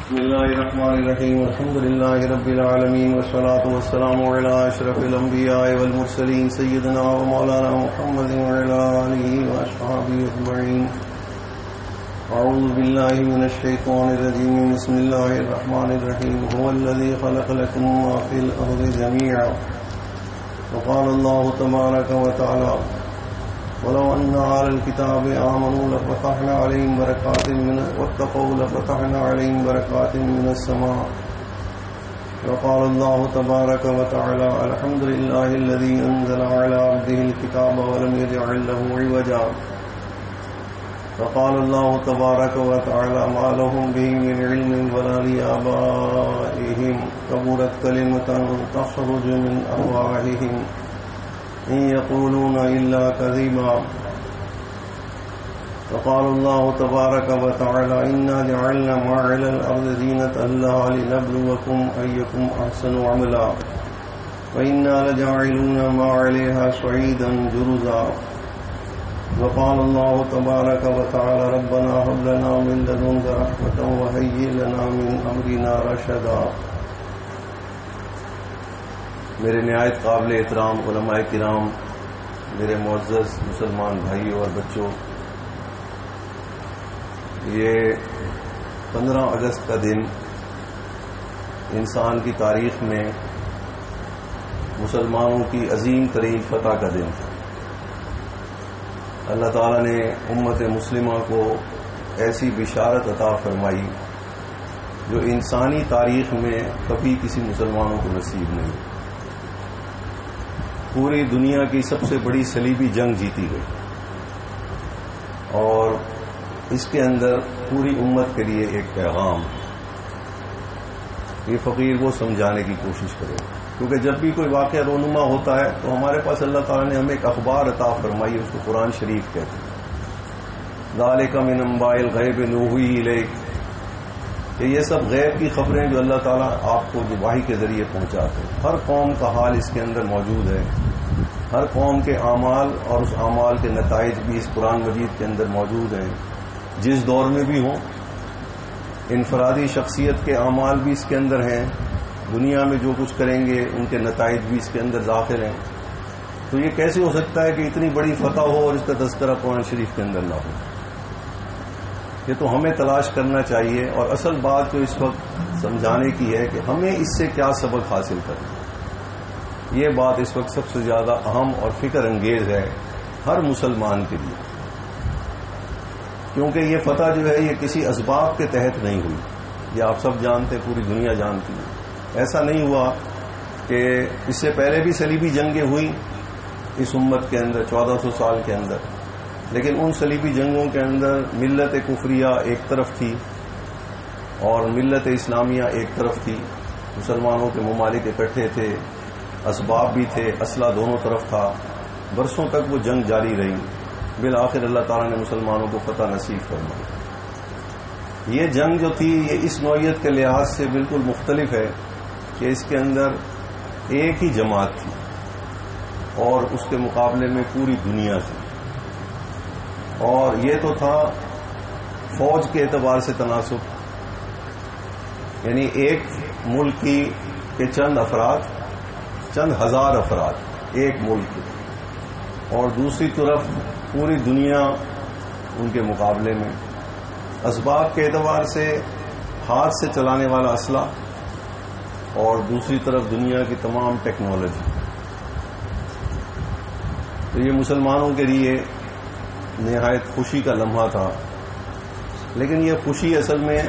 بسم الله الرحمن الرحيم الحمد لله رب العالمين والصلاة والسلام على أشرف الأنبياء والمرسلين سيدنا ومولانا محمد وعلى آله وأصحابه أجمعين. أعوذ بالله من الشيطان الرجيم. بسم الله الرحمن الرحيم. هو الذي خلق لكم ما في الأرض جميعا. وقال الله تبارك وتعالى ولو أن أهل الكتاب آمنوا لفتحنا عليهم بركات من واتقوا لفتحنا عليهم بركات من السماء. وقال الله تبارك وتعالى الحمد لله الذي أنزل على عبده الكتاب ولم يجعل له عوجا. وقال الله تبارك وتعالى ما لهم به من علم ولا لآبائهم كبرت كلمة تخرج من أفواههم إن يقولون إلا كذبا. وقال الله تبارك وتعالى إنا جعلنا ما على الأرض زينة لها لنبلوكم أيكم أحسن عملا وإنا لجاعلون ما عليها صعيدا جرزا. وقال الله تبارك وتعالى ربنا هب لنا من لدنك رحمة وهيئ لنا من أمرنا رشدا. میرے نہایت قابل احترام علماء کرام، میرے معزز مسلمان بھائیوں اور بچوں، یہ 15 اگست کا دن انسان کی تاریخ میں مسلمانوں کی عظیم ترین فتح کا دن تھا. اللہ تعالیٰ نے امت مسلمہ کو ایسی بشارت عطا فرمائی جو انسانی تاریخ میں کبھی کسی مسلمانوں کو نصیب نہیں. پوری دنیا کی سب سے بڑی صلیبی جنگ جیتی گئی اور اس کے اندر پوری امت کے لیے ایک پیغام. یہ فقیر وہ سمجھانے کی کوشش کرے کیونکہ جب بھی کوئی واقعہ رونما ہوتا ہے تو ہمارے پاس اللہ تعالیٰ نے ہمیں ایک اخبار عطا فرمائی، اس کو قرآن شریف کہتے ہیں. ذالک من انباء الغیب نوحیہ الیک، کہ یہ سب غیب کی خبریں جو اللہ تعالیٰ آپ کو جو وحی کے ذریعے پہنچاتے ہیں. ہر قوم کا حال اس کے اندر موجود ہے، ہر قوم کے اعمال اور اس اعمال کے نتائج بھی اس قرآن مجید کے اندر موجود ہیں. جس دور میں بھی ہوں، انفرادی شخصیت کے اعمال بھی اس کے اندر ہیں، دنیا میں جو کچھ کریں گے ان کے نتائج بھی اس کے اندر داخل ہیں. تو یہ کیسے ہو سکتا ہے کہ اتنی بڑی فتح ہو اور اس کا تذکرہ قرآن شریف کے اندر نہ ہو؟ یہ تو ہمیں تلاش کرنا چاہیے. اور اصل بات جو اس وقت سمجھانے کی ہے کہ ہمیں اس سے کیا سبق حاصل کرنا، یہ بات اس وقت سب سے زیادہ اہم اور فکر انگیز ہے ہر مسلمان کے لیے. کیونکہ یہ فتح جو ہے یہ کسی اسباب کے تحت نہیں ہوئی، یہ آپ سب جانتے، پوری دنیا جانتی ہے. ایسا نہیں ہوا کہ اس سے پہلے بھی صلیبی جنگیں ہوئیں اس امت کے اندر 1400 سال کے اندر، لیکن ان صلیبی جنگوں کے اندر ملت کفریہ ایک طرف تھی اور ملت اسلامیہ ایک طرف تھی. مسلمانوں کے ممالک اکٹھے تھے، اسباب بھی تھے، اسلحہ دونوں طرف تھا. برسوں تک وہ جنگ جاری رہی. بالآخر اللہ تعالیٰ نے مسلمانوں کو فتح نصیب فرمائی. یہ جنگ جو تھی یہ اس نوعیت کے لحاظ سے بالکل مختلف ہے کہ اس کے اندر ایک ہی جماعت تھی اور اس کے مقابلے میں پوری دنیا تھی. اور یہ تو تھا فوج کے اعتبار سے تناسب، یعنی ایک ملک کے چند افراد، چند ہزار افراد ایک ملک کے، اور دوسری طرف پوری دنیا ان کے مقابلے میں. اسباب کے اعتبار سے ہاتھ سے چلانے والا اسلحہ اور دوسری طرف دنیا کی تمام ٹیکنالوجی. تو یہ مسلمانوں کے لیے نہایت خوشی کا لمحہ تھا. لیکن یہ خوشی اصل میں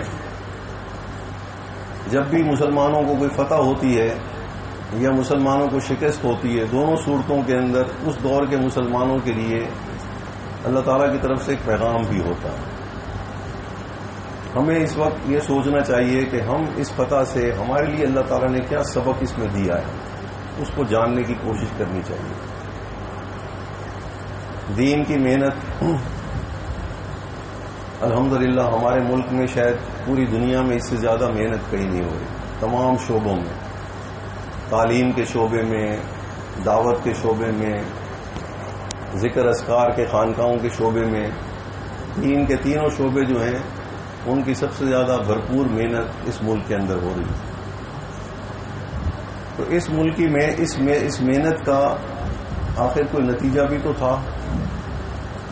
جب بھی مسلمانوں کو کوئی فتح ہوتی ہے یا مسلمانوں کو شکست ہوتی ہے، دونوں صورتوں کے اندر اس دور کے مسلمانوں کے لیے اللہ تعالیٰ کی طرف سے ایک پیغام بھی ہوتا ہے. ہمیں اس وقت یہ سوچنا چاہیے کہ ہم اس فتح سے ہمارے لیے اللہ تعالیٰ نے کیا سبق اس میں دیا ہے، اس کو جاننے کی کوشش کرنی چاہیے. دین کی محنت الحمدللہ ہمارے ملک میں، شاید پوری دنیا میں اس سے زیادہ محنت کہیں نہیں ہو رہی. تمام شعبوں میں، تعلیم کے شعبے میں، دعوت کے شعبے میں، ذکر اذکار کے خانقاہوں کے شعبے میں، دین کے تینوں شعبے جو ہیں ان کی سب سے زیادہ بھرپور محنت اس ملک کے اندر ہو رہی ہے. تو اس ملکی میں اس محنت کا آخر کوئی نتیجہ بھی تو تھا.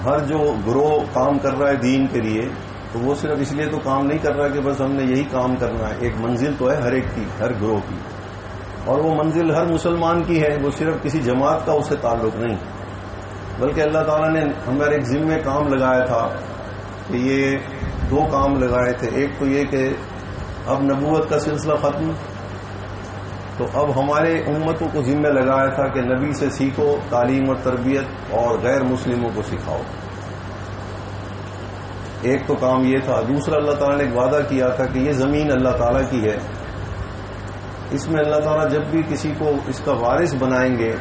ہر جو گروہ کام کر رہا ہے دین کے لیے تو وہ صرف اس لیے تو کام نہیں کر رہا کہ بس ہم نے یہی کام کرنا ہے. ایک منزل تو ہے ہر ایک کی، ہر گروہ کی، اور وہ منزل ہر مسلمان کی ہے. وہ صرف کسی جماعت کا اس سے تعلق نہیں، بلکہ اللہ تعالیٰ نے ہمارے ایک ذمے کام لگایا تھا کہ یہ دو کام لگائے تھے. ایک تو یہ کہ اب نبوت کا سلسلہ ختم، تو اب ہمارے امتوں کو ذمہ لگایا تھا کہ نبی سے سیکھو، تعلیم اور تربیت، اور غیر مسلموں کو سکھاؤ. ایک تو کام یہ تھا. دوسرا، اللہ تعالیٰ نے ایک وعدہ کیا تھا کہ یہ زمین اللہ تعالیٰ کی ہے، اس میں اللہ تعالیٰ جب بھی کسی کو اس کا وارث بنائیں گے،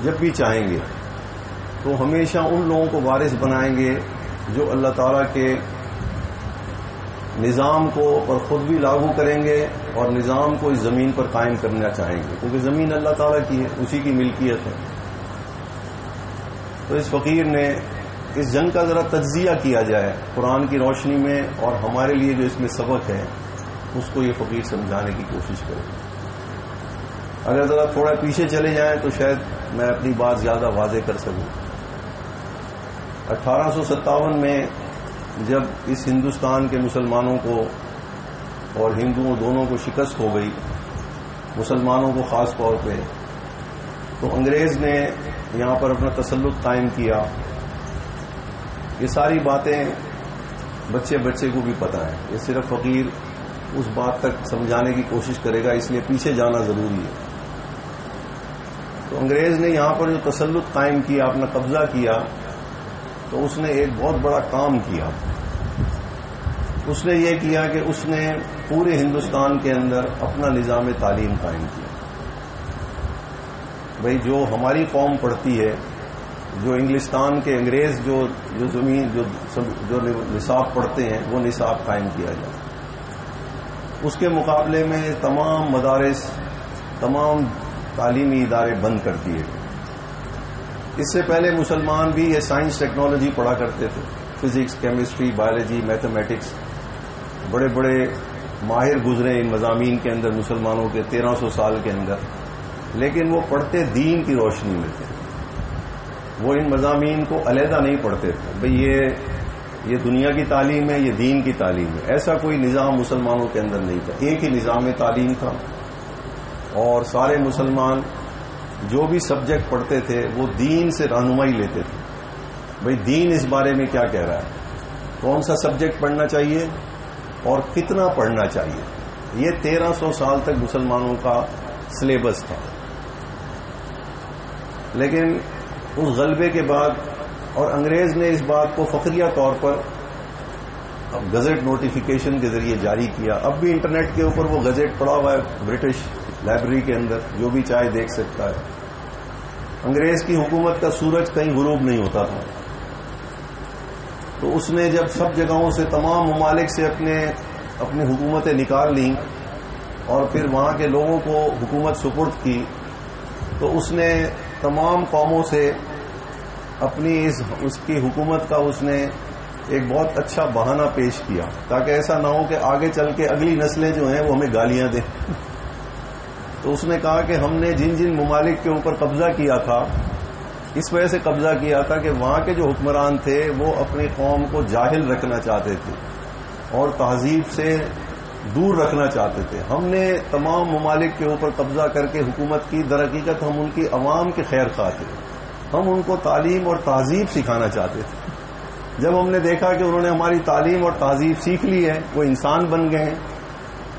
جب بھی چاہیں گے، تو ہمیشہ ان لوگوں کو وارث بنائیں گے جو اللہ تعالیٰ کے نظام کو اور خود بھی لاگو کریں گے اور نظام کو اس زمین پر قائم کرنا چاہیں گے، کیونکہ زمین اللہ تعالیٰ کی ہے، اسی کی ملکیت ہے. تو اس فقیر نے اس جنگ کا ذرا تجزیہ کیا جائے قرآن کی روشنی میں، اور ہمارے لیے جو اس میں سبق ہے اس کو یہ فقیر سمجھانے کی کوشش کرے. اگر ذرا تھوڑا پیچھے چلے جائیں تو شاید میں اپنی بات زیادہ واضح کر سکوں. 1857 میں جب اس ہندوستان کے مسلمانوں کو اور ہندوؤں دونوں کو شکست ہو گئی، مسلمانوں کو خاص طور پہ، تو انگریز نے یہاں پر اپنا تسلط قائم کیا. یہ ساری باتیں بچے بچے کو بھی پتہ ہے، یہ صرف فقیر اس بات تک سمجھانے کی کوشش کرے گا، اس لیے پیچھے جانا ضروری ہے. تو انگریز نے یہاں پر جو تسلط قائم کیا، اپنا قبضہ کیا، تو اس نے ایک بہت بڑا کام کیا. اس نے یہ کیا کہ اس نے پورے ہندوستان کے اندر اپنا نظام تعلیم قائم کیا. بھئی جو ہماری قوم پڑھتی ہے، جو انگلستان کے انگریز جو نصاب پڑھتے ہیں، وہ نصاب قائم کیا جائے. اس کے مقابلے میں تمام مدارس، تمام تعلیمی ادارے بند کر دیے گئے. اس سے پہلے مسلمان بھی یہ سائنس ٹیکنالوجی پڑھا کرتے تھے، فزکس، کیمسٹری، بایولوجی، میتھمیٹکس. بڑے بڑے ماہر گزرے ان مضامین کے اندر مسلمانوں کے 1300 سال کے اندر، لیکن وہ پڑھتے دین کی روشنی میں تھے. وہ ان مضامین کو علیحدہ نہیں پڑھتے تھے. بھئی یہ دنیا کی تعلیم ہے، یہ دین کی تعلیم ہے. ایسا کوئی نظام مسلمانوں کے اندر نہیں تھا. ایک ہی نظام تعلیم تھا، اور سارے مسلمان جو بھی سبجیکٹ پڑھتے تھے وہ دین سے رہنمائی لیتے تھے. بھئی دین اس بارے میں کیا کہہ رہا ہے، کون سا سبجیکٹ پڑھنا چاہیے اور کتنا پڑھنا چاہیے. یہ 1300 سال تک مسلمانوں کا سلیبس تھا. لیکن اس غلبے کے بعد، اور انگریز نے اس بات کو فخریہ طور پر اب گزٹ نوٹیفیکیشن کے ذریعے جاری کیا. اب بھی انٹرنیٹ کے اوپر وہ گزٹ پڑا ہوا ہے برٹش لائبریری کے اندر، جو بھی چاہے دیکھ سکتا ہے. انگریز کی حکومت کا سورج کہیں غروب نہیں ہوتا تھا. تو اس نے جب سب جگہوں سے، تمام ممالک سے اپنی حکومتیں نکال لیں اور پھر وہاں کے لوگوں کو حکومت سپرد کی، تو اس نے تمام قوموں سے اپنی اس کی حکومت کا اس نے ایک بہت اچھا بہانہ پیش کیا، تاکہ ایسا نہ ہو کہ آگے چل کے اگلی نسلیں جو ہیں وہ ہمیں گالیاں دیں. تو اس نے کہا کہ ہم نے جن جن ممالک کے اوپر قبضہ کیا تھا، اس وجہ سے قبضہ کیا تھا کہ وہاں کے جو حکمران تھے وہ اپنی قوم کو جاہل رکھنا چاہتے تھے اور تہذیب سے دور رکھنا چاہتے تھے. ہم نے تمام ممالک کے اوپر قبضہ کر کے حکومت کی. در حقیقت ہم ان کی عوام کے خیر خواہ تھے. ہم ان کو تعلیم اور تہذیب سکھانا چاہتے تھے. جب ہم نے دیکھا کہ انہوں نے ہماری تعلیم اور تہذیب سیکھ لی ہے، وہ انسان بن گئے ہیں،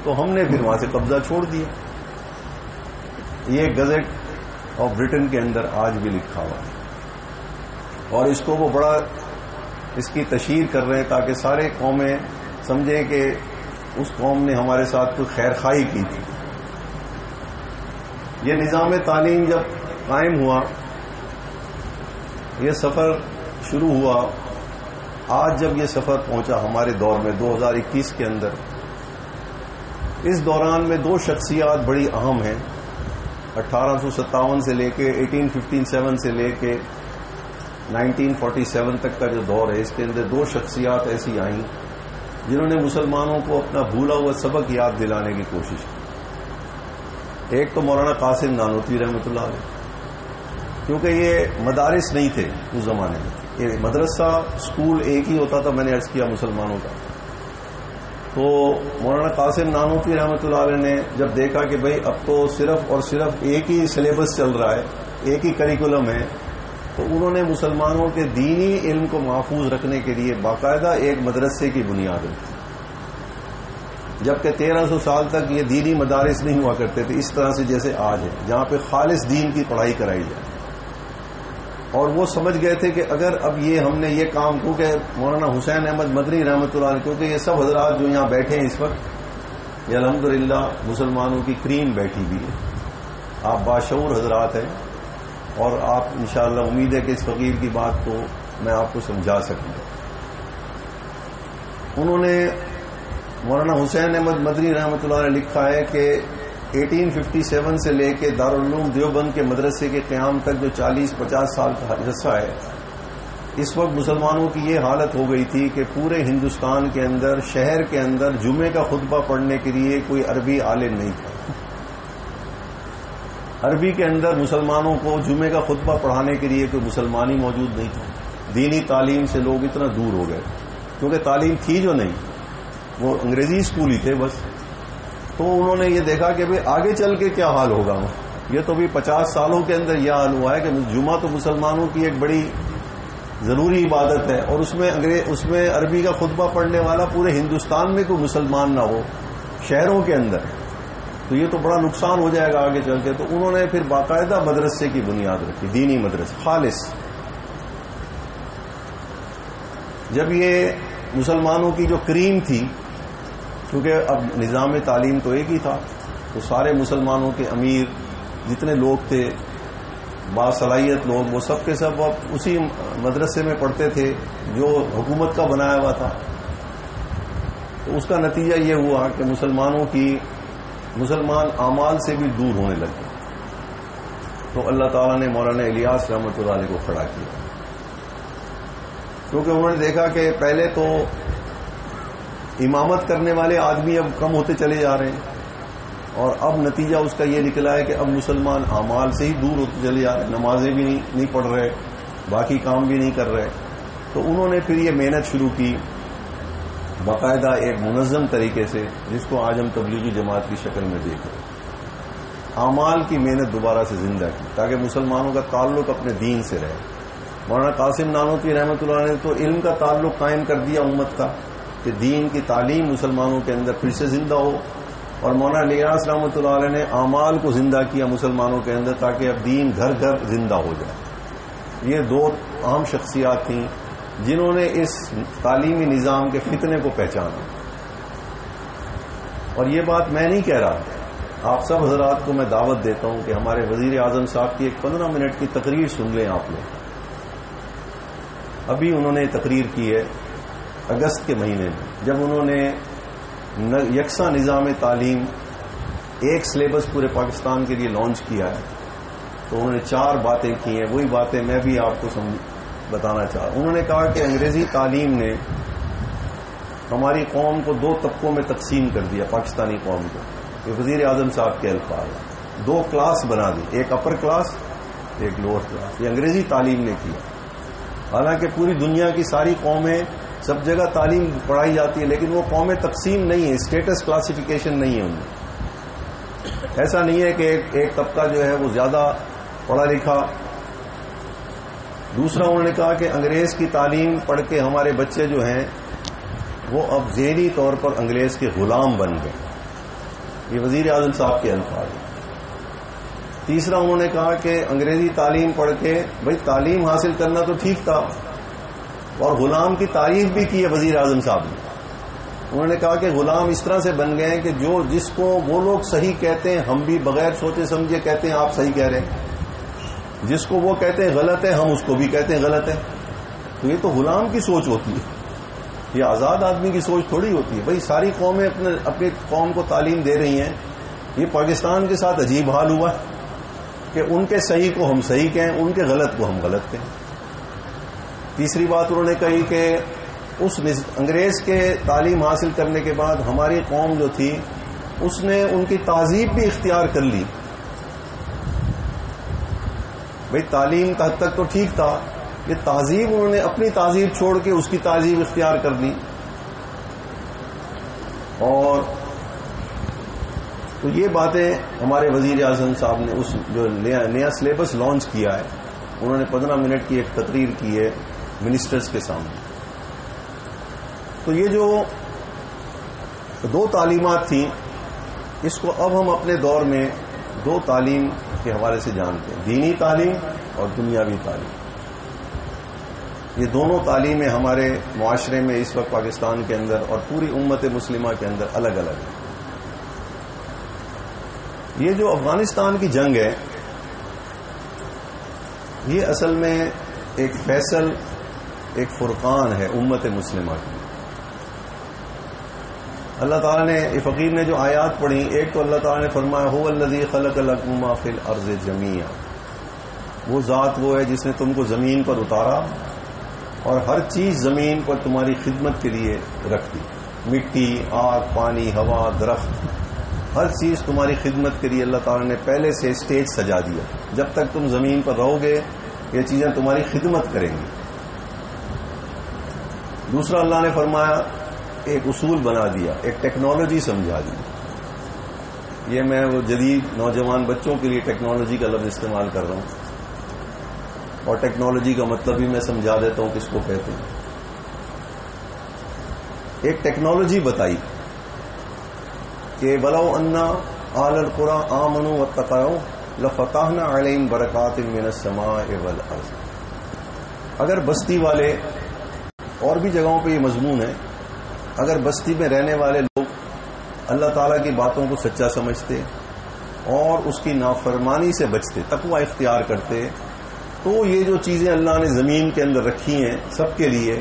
تو ہم نے پھر وہاں سے قبضہ چھوڑ دیا. یہ گزٹ آف برٹن کے اندر آج بھی لکھا ہوا ہے، اور اس کو وہ بڑا اس کی تشہیر کر رہے ہیں تاکہ سارے قومیں سمجھیں کہ اس قوم نے ہمارے ساتھ کوئی خیر خواہی کی تھی. یہ نظام تعلیم جب قائم ہوا، یہ سفر شروع ہوا. آج جب یہ سفر پہنچا ہمارے دور میں 2021 کے اندر، اس دوران میں دو شخصیات بڑی اہم ہیں. 1857 سے لے کے 1857 سے لے کے 1947 تک کا جو دور ہے، اس کے اندر دو شخصیات ایسی آئیں جنہوں نے مسلمانوں کو اپنا بھولا ہوا سبق یاد دلانے کی کوشش کی. ایک تو مولانا قاسم نانوتوی رحمۃ اللہ علیہ، کیونکہ یہ مدارس نہیں تھے اس زمانے میں، یہ مدرسہ اسکول ایک ہی ہوتا تھا، میں نے عرض کیا مسلمانوں کا. تو مولانا قاسم نانوتوی رحمۃ اللہ علیہ نے جب دیکھا کہ بھئی اب تو صرف اور صرف ایک ہی سلیبس چل رہا ہے، ایک ہی کریکولم ہے، تو انہوں نے مسلمانوں کے دینی علم کو محفوظ رکھنے کے لیے باقاعدہ ایک مدرسے کی بنیاد رکھی. جبکہ 1300 سال تک یہ دینی مدارس نہیں ہوا کرتے تھے اس طرح سے جیسے آج ہے، جہاں پہ خالص دین کی پڑھائی کرائی جائے. اور وہ سمجھ گئے تھے کہ اگر اب یہ ہم نے یہ کام، کیونکہ مولانا حسین احمد مدنی رحمۃ اللہ علیہ، کیونکہ یہ سب حضرات جو یہاں بیٹھے ہیں اس وقت، یہ الحمدللہ مسلمانوں کی کریم بیٹھی ہوئی ہے. آپ باشعور حضرات ہیں اور آپ انشاءاللہ امید ہے کہ اس فقیر کی بات کو میں آپ کو سمجھا سکوں. انہوں نے مولانا حسین احمد مدنی رحمۃ اللہ علیہ لکھا ہے کہ 1857 سے لے کے دارالعلوم دیوبند کے مدرسے کے قیام تک جو 40-50 سال کا عرصہ ہے، اس وقت مسلمانوں کی یہ حالت ہو گئی تھی کہ پورے ہندوستان کے اندر، شہر کے اندر جمعے کا خطبہ پڑھنے کے لیے کوئی عربی عالم نہیں تھا. عربی کے اندر مسلمانوں کو جمعے کا خطبہ پڑھانے کے لیے کوئی مسلمانی موجود نہیں تھا. دینی تعلیم سے لوگ اتنا دور ہو گئے، کیونکہ تعلیم تھی جو نہیں، وہ انگریزی اسکول ہی تھے بس. تو انہوں نے یہ دیکھا کہ بھئی آگے چل کے کیا حال ہوگا. یہ تو بھی 50 سالوں کے اندر یہ حال ہوا ہے کہ جمعہ تو مسلمانوں کی ایک بڑی ضروری عبادت ہے، اور اس میں عربی کا خطبہ پڑھنے والا پورے ہندوستان میں کوئی مسلمان نہ ہو، شہروں کے اندر، تو یہ تو بڑا نقصان ہو جائے گا آگے چل کے. تو انہوں نے پھر باقاعدہ مدرسے کی بنیاد رکھی، دینی مدرسے خالص. جب یہ مسلمانوں کی جو کریم تھی، کیونکہ اب نظام تعلیم تو ایک ہی تھا، تو سارے مسلمانوں کے امیر جتنے لوگ تھے، باصلاحیت لوگ، وہ سب کے سب اب اسی مدرسے میں پڑھتے تھے جو حکومت کا بنایا ہوا تھا. تو اس کا نتیجہ یہ ہوا کہ مسلمان اعمال سے بھی دور ہونے لگے. تو اللہ تعالیٰ نے مولانا الیاس رحمۃ اللہ علیہ کو کھڑا کیا، کیونکہ انہوں نے دیکھا کہ پہلے تو امامت کرنے والے آدمی اب کم ہوتے چلے جا رہے ہیں، اور اب نتیجہ اس کا یہ نکلا ہے کہ اب مسلمان اعمال سے ہی دور ہوتے چلے جا رہے ہیں، نمازیں بھی نہیں پڑھ رہے، باقی کام بھی نہیں کر رہے. تو انہوں نے پھر یہ محنت شروع کی باقاعدہ ایک منظم طریقے سے، جس کو آج ہم تبلیغی جماعت کی شکل میں دیکھ رہے ہیں. اعمال کی محنت دوبارہ سے زندہ کی تاکہ مسلمانوں کا تعلق اپنے دین سے رہے. مولانا قاسم نانوتوی رحمۃ اللہ علیہ نے تو علم کا تعلق قائم کر دیا امت کا، کہ دین کی تعلیم مسلمانوں کے اندر پھر سے زندہ ہو، اور مولانا الیاس رحمۃ اللہ علیہ نے اعمال کو زندہ کیا مسلمانوں کے اندر، تاکہ اب دین گھر گھر زندہ ہو جائے. یہ دو اہم شخصیات تھیں جنہوں نے اس تعلیمی نظام کے فتنے کو پہچانا. اور یہ بات میں نہیں کہہ رہا، آپ سب حضرات کو میں دعوت دیتا ہوں کہ ہمارے وزیر اعظم صاحب کی ایک 15 منٹ کی تقریر سن لیں آپ لوگ. ابھی انہوں نے تقریر کی ہے اگست کے مہینے میں، جب انہوں نے یکساں نظام تعلیم ایک سلیبس پورے پاکستان کے لیے لانچ کیا ہے. تو انہوں نے 4 باتیں کی ہیں، وہی باتیں میں بھی آپ کو بتانا چاہ رہا ہوں. انہوں نے کہا کہ انگریزی تعلیم نے ہماری قوم کو 2 طبقوں میں تقسیم کر دیا، پاکستانی قوم کو. یہ وزیر اعظم صاحب کے الفاظ ہیں، 2 کلاس بنا دی، ایک اپر کلاس ایک لوور کلاس. یہ انگریزی تعلیم نے کیا. حالانکہ پوری دنیا کی ساری قومیں سب جگہ تعلیم پڑھائی جاتی ہے، لیکن وہ قومیں تقسیم نہیں ہے، اسٹیٹس کلاسیفیکیشن نہیں ہے ان میں. ایسا نہیں ہے کہ ایک طبقہ جو ہے وہ زیادہ پڑھا لکھا. دوسرا انہوں نے کہا کہ انگریز کی تعلیم پڑھ کے ہمارے بچے جو ہیں وہ اب ذہنی طور پر انگریز کے غلام بن گئے. یہ وزیر اعظم صاحب کے الفاظ ہیں. تیسرا انہوں نے کہا کہ انگریزی تعلیم پڑھ کے بھئی تعلیم حاصل کرنا تو ٹھیک تھا، اور غلام کی تعریف بھی کی ہے وزیر اعظم صاحب نے. انہوں نے کہا کہ غلام اس طرح سے بن گئے ہیں کہ جس کو وہ لوگ صحیح کہتے ہیں ہم بھی بغیر سوچے سمجھے کہتے ہیں آپ صحیح کہہ رہے ہیں، جس کو وہ کہتے ہیں غلط ہے ہم اس کو بھی کہتے ہیں غلط ہے. تو یہ تو غلام کی سوچ ہوتی ہے، یہ آزاد آدمی کی سوچ تھوڑی ہوتی ہے. بھئی ساری قومیں اپنی قوم کو تعلیم دے رہی ہیں. یہ پاکستان کے ساتھ عجیب حال ہوا ہے کہ ان کے صحیح کو ہم صحیح کہیں، ان کے غلط کو ہم غلط کہیں. تیسری بات انہوں نے کہی کہ اس انگریز کے تعلیم حاصل کرنے کے بعد ہماری قوم جو تھی اس نے ان کی تہذیب بھی اختیار کر لی. بھئی تعلیم کا حد تک تو ٹھیک تھا، یہ تہذیب انہوں نے اپنی تہذیب چھوڑ کے اس کی تہذیب اختیار کر لی. اور تو یہ باتیں ہمارے وزیر اعظم صاحب نے اس جو نیا سلیبس لانچ کیا ہے، انہوں نے 15 منٹ کی ایک تقریر کی ہے منسٹرز کے سامنے. تو یہ جو 2 تعلیمات تھیں، اس کو اب ہم اپنے دور میں 2 تعلیم کے حوالے سے جانتے ہیں، دینی تعلیم اور دنیاوی تعلیم. یہ دونوں تعلیمیں ہمارے معاشرے میں اس وقت پاکستان کے اندر اور پوری امت مسلمہ کے اندر الگ الگ ہیں. یہ جو افغانستان کی جنگ ہے، یہ اصل میں ایک فیصل، ایک فرقان ہے امت مسلمہ کی. اللہ تعالیٰ نے، فقیر نے جو آیات پڑھی، ایک تو اللہ تعالیٰ نے فرمایا هو الذی خلق لکم ما فی الارض جمیعا، وہ ذات وہ ہے جس نے تم کو زمین پر اتارا اور ہر چیز زمین پر تمہاری خدمت کے لیے رکھ دی. مٹی، آگ، پانی، ہوا، درخت، ہر چیز تمہاری خدمت کے لیے اللہ تعالیٰ نے پہلے سے اسٹیج سجا دیا. جب تک تم زمین پر رہو گے یہ چیزیں تمہاری خدمت کریں گی. دوسرا اللہ نے فرمایا ایک اصول بنا دیا، ایک ٹیکنالوجی سمجھا دی. یہ میں وہ جدید نوجوان بچوں کے لیے ٹیکنالوجی کا لفظ استعمال کر رہا ہوں، اور ٹیکنالوجی کا مطلب بھی میں سمجھا دیتا ہوں کس کو کہتے ہیں. ایک ٹیکنالوجی بتائی کہ وَلَوْ أَنَّ أَهْلَ الْقُرَىٰ آمَنُوا وَاتَّقَوْا لَفَتَحْنَا عَلَيْهِمْ بَرَكَاتٍ مِّنَ السَّمَاءِ وَالْأَرْضِ. اگر بستی والے، اور بھی جگہوں پہ یہ مضمون ہے، اگر بستی میں رہنے والے لوگ اللہ تعالیٰ کی باتوں کو سچا سمجھتے اور اس کی نافرمانی سے بچتے، تقوی اختیار کرتے، تو یہ جو چیزیں اللہ نے زمین کے اندر رکھی ہیں سب کے لیے،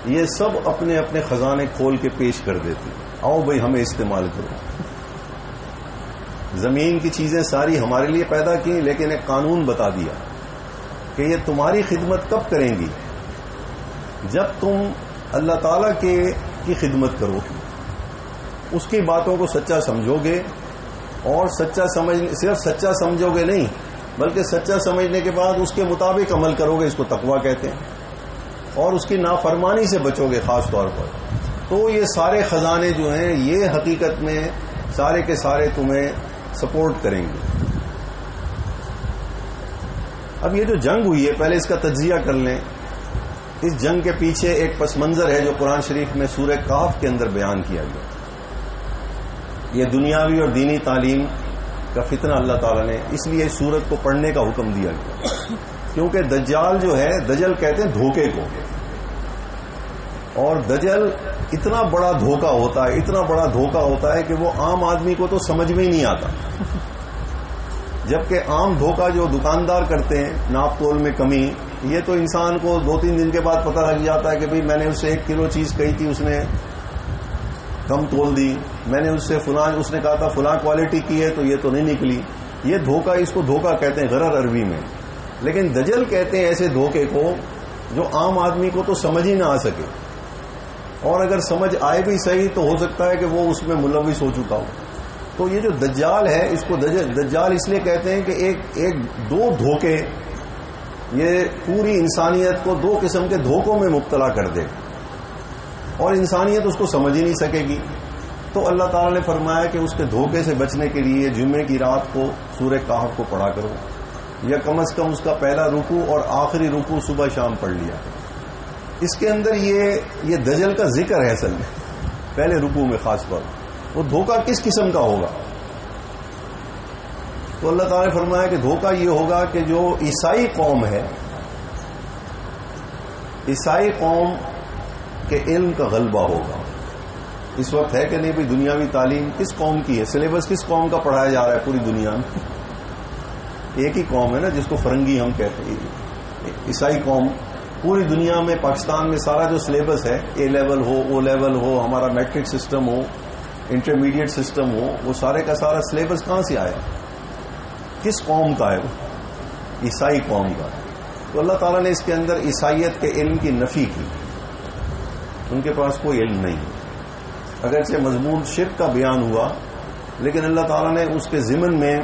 یہ سب اپنے اپنے خزانے کھول کے پیش کر دیتی. آؤ بھئی ہمیں استعمال کرو. زمین کی چیزیں ساری ہمارے لیے پیدا کی، لیکن ایک قانون بتا دیا کہ یہ تمہاری خدمت کب کریں گی؟ جب تم اللہ تعالیٰ کی خدمت کرو، اس کی باتوں کو سچا سمجھو گے، اور صرف سچا سمجھو گے نہیں بلکہ سچا سمجھنے کے بعد اس کے مطابق عمل کرو گے، اس کو تقویٰ کہتے ہیں، اور اس کی نافرمانی سے بچو گے خاص طور پر. تو یہ سارے خزانے جو ہیں یہ حقیقت میں سارے کے سارے تمہیں سپورٹ کریں گے. اب یہ جو جنگ ہوئی ہے، پہلے اس کا تجزیہ کر لیں. اس جنگ کے پیچھے ایک پس منظر ہے جو قرآن شریف میں سورہ کہف کے اندر بیان کیا گیا. یہ دنیاوی اور دینی تعلیم کا فتنہ اللہ تعالیٰ نے اس لیے اس سورت کو پڑھنے کا حکم دیا گیا، کیونکہ دجال جو ہے، دجل کہتے ہیں دھوکے کو، اور دجل اتنا بڑا دھوکہ ہوتا ہے، اتنا بڑا دھوکہ ہوتا ہے کہ وہ عام آدمی کو تو سمجھ میں ہی نہیں آتا. جبکہ عام دھوکہ جو دکاندار کرتے ہیں، ناپ تول میں کمی، یہ تو انسان کو 2-3 دن کے بعد پتہ لگ جاتا ہے کہ بھئی میں نے اس سے 1 کلو چیز کہی تھی، اس نے کم تول دی. میں نے اس سے اس نے کہا تھا فلاں کوالٹی کی ہے تو یہ تو نہیں نکلی. یہ دھوکہ، اس کو دھوکہ کہتے ہیں غرر عربی میں. لیکن دجل کہتے ہیں ایسے دھوکے کو جو عام آدمی کو تو سمجھ ہی نہ آ سکے، اور اگر سمجھ آئے بھی صحیح تو ہو سکتا ہے کہ وہ اس میں ملوث ہو چکا ہو. تو یہ جو دجال ہے، اس کو دجال اس لیے کہتے ہیں کہ ایک 2 دھوکے یہ پوری انسانیت کو 2 قسم کے دھوکوں میں مبتلا کر دے، اور انسانیت اس کو سمجھ ہی نہیں سکے گی. تو اللہ تعالیٰ نے فرمایا کہ اس کے دھوکے سے بچنے کے لیے جمعے کی رات کو سورہ کہف کو پڑھا کرو، یا کم از کم اس کا پہلا رکوع اور آخری رکوع صبح شام پڑھ لیا. اس کے اندر یہ دجل کا ذکر ہے اصل میں، پہلے رکوع میں خاص طور پر. وہ دھوکہ کس قسم کا ہوگا؟ تو اللہ تعالیٰ نے فرمایا کہ دھوکہ یہ ہوگا کہ جو عیسائی قوم ہے، عیسائی قوم کے علم کا غلبہ ہوگا. اس وقت ہے کہ نہیں بھائی دنیاوی تعلیم کس قوم کی ہے؟ سلیبس کس قوم کا پڑھایا جا رہا ہے پوری دنیا میں؟ ایک ہی قوم ہے نا جس کو فرنگی ہم کہتے ہیں. عیسائی قوم پوری دنیا میں، پاکستان میں سارا جو سلیبس ہے، اے لیول ہو، او لیول ہو، ہمارا میٹرک سسٹم ہو، انٹرمیڈیٹ سسٹم ہو، وہ سارے کا سارا سلیبس کہاں سے آیا؟ کس قوم کا ہے وہ؟ عیسائی قوم کا. تو اللہ تعالیٰ نے اس کے اندر عیسائیت کے علم کی نفی کی. ان کے پاس کوئی علم نہیں ہے. اگرچہ مضمون شرک کا بیان ہوا لیکن اللہ تعالیٰ نے اس کے ضمن میں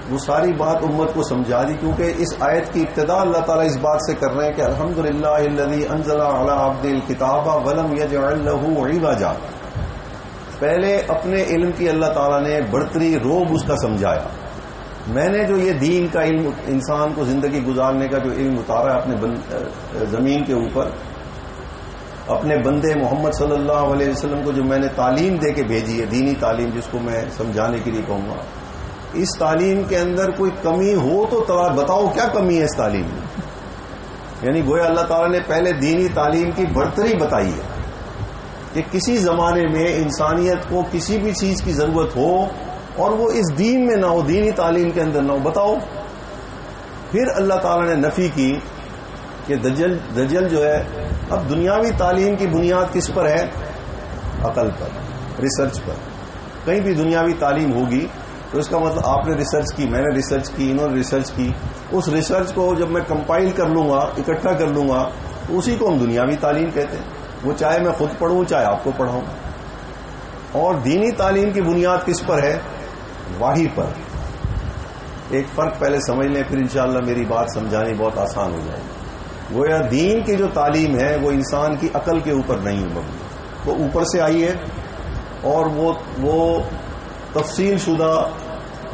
وہ ساری بات امت کو سمجھا دی، کیونکہ اس آیت کی ابتدا اللہ تعالیٰ اس بات سے کر رہے ہیں کہ الحمدللہ الذی انزل علی عبدہ الکتاب ولم یجعل لہ عوجا. پہلے اپنے علم کی اللہ تعالیٰ نے برتری روب اس کا سمجھایا. میں نے جو یہ دین کا علم انسان کو زندگی گزارنے کا جو علم اتارا ہے اپنے زمین کے اوپر، اپنے بندے محمد صلی اللہ علیہ وسلم کو جو میں نے تعلیم دے کے بھیجی ہے، دینی تعلیم جس کو میں سمجھانے کے لیے کہوں گا، اس تعلیم کے اندر کوئی کمی ہو تو بتاؤ کیا کمی ہے اس تعلیم میں. یعنی گویا اللہ تعالیٰ نے پہلے دینی تعلیم کی برتری بتائی ہے کہ کسی زمانے میں انسانیت کو کسی بھی چیز کی ضرورت ہو اور وہ اس دین میں نہ ہو، دینی تعلیم کے اندر نہ ہو، بتاؤ. پھر اللہ تعالیٰ نے نفی کی کہ دجل جو ہے، اب دنیاوی تعلیم کی بنیاد کس پر ہے؟ عقل پر، ریسرچ پر. کہیں بھی دنیاوی تعلیم ہوگی تو اس کا مطلب آپ نے ریسرچ کی، میں نے ریسرچ کی، انہوں نے ریسرچ کی. اس ریسرچ کو جب میں کمپائل کر لوں گا، اکٹھا کر لوں گا، تو اسی کو ہم دنیاوی تعلیم کہتے ہیں. وہ چاہے میں خود پڑھوں چاہے آپ کو پڑھاؤں. اور دینی تعلیم کی بنیاد کس پر ہے؟ وحی پر. ایک فرق پہلے سمجھ لیں، پھر انشاءاللہ میری بات سمجھانی بہت آسان ہو جائے گی. گویا دین کی جو تعلیم ہے وہ انسان کی عقل کے اوپر نہیں مبنی، وہ اوپر سے آئی ہے اور وہ تفصیل شدہ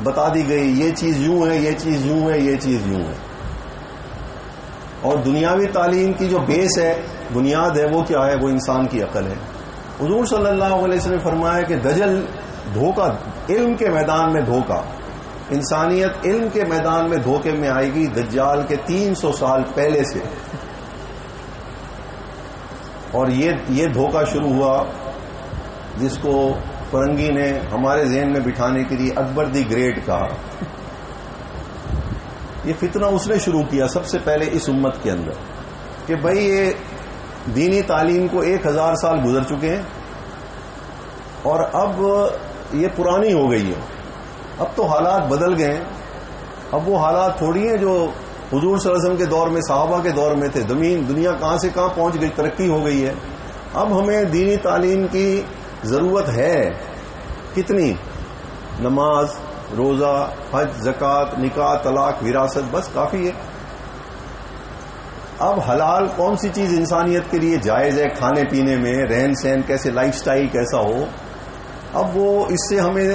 بتا دی گئی، یہ چیز یوں ہے، یہ چیز یوں ہے، یہ چیز یوں ہے. اور دنیاوی تعلیم کی جو بیس ہے، بنیاد ہے، وہ کیا ہے؟ وہ انسان کی عقل ہے. حضور صلی اللہ علیہ وسلم نے فرمایا کہ دجل دھوکہ، علم کے میدان میں دھوکہ، انسانیت علم کے میدان میں دھوکے میں آئے گی دجال کے 300 سال پہلے سے. اور یہ دھوکہ شروع ہوا جس کو فرنگی نے ہمارے ذہن میں بٹھانے کے لیے اکبر دی گریٹ کہا. یہ فتنہ اس نے شروع کیا سب سے پہلے اس امت کے اندر کہ بھئی یہ دینی تعلیم کو 1000 سال گزر چکے ہیں اور اب یہ پرانی ہو گئی ہے. اب تو حالات بدل گئے ہیں. اب وہ حالات تھوڑی ہیں جو حضور صلی اللہ علیہ وسلم کے دور میں، صحابہ کے دور میں تھے. دنیا کہاں سے کہاں پہنچ گئی، ترقی ہو گئی ہے. اب ہمیں دینی تعلیم کی ضرورت ہے. کتنی؟ نماز، روزہ، حج، زکوٰۃ، نکاح، طلاق، وراثت، بس کافی ہے. اب حلال کون سی چیز انسانیت کے لیے جائز ہے، کھانے پینے میں، رہن سہن کیسے، لائف سٹائل کیسا ہو، اب وہ اس سے ہمیں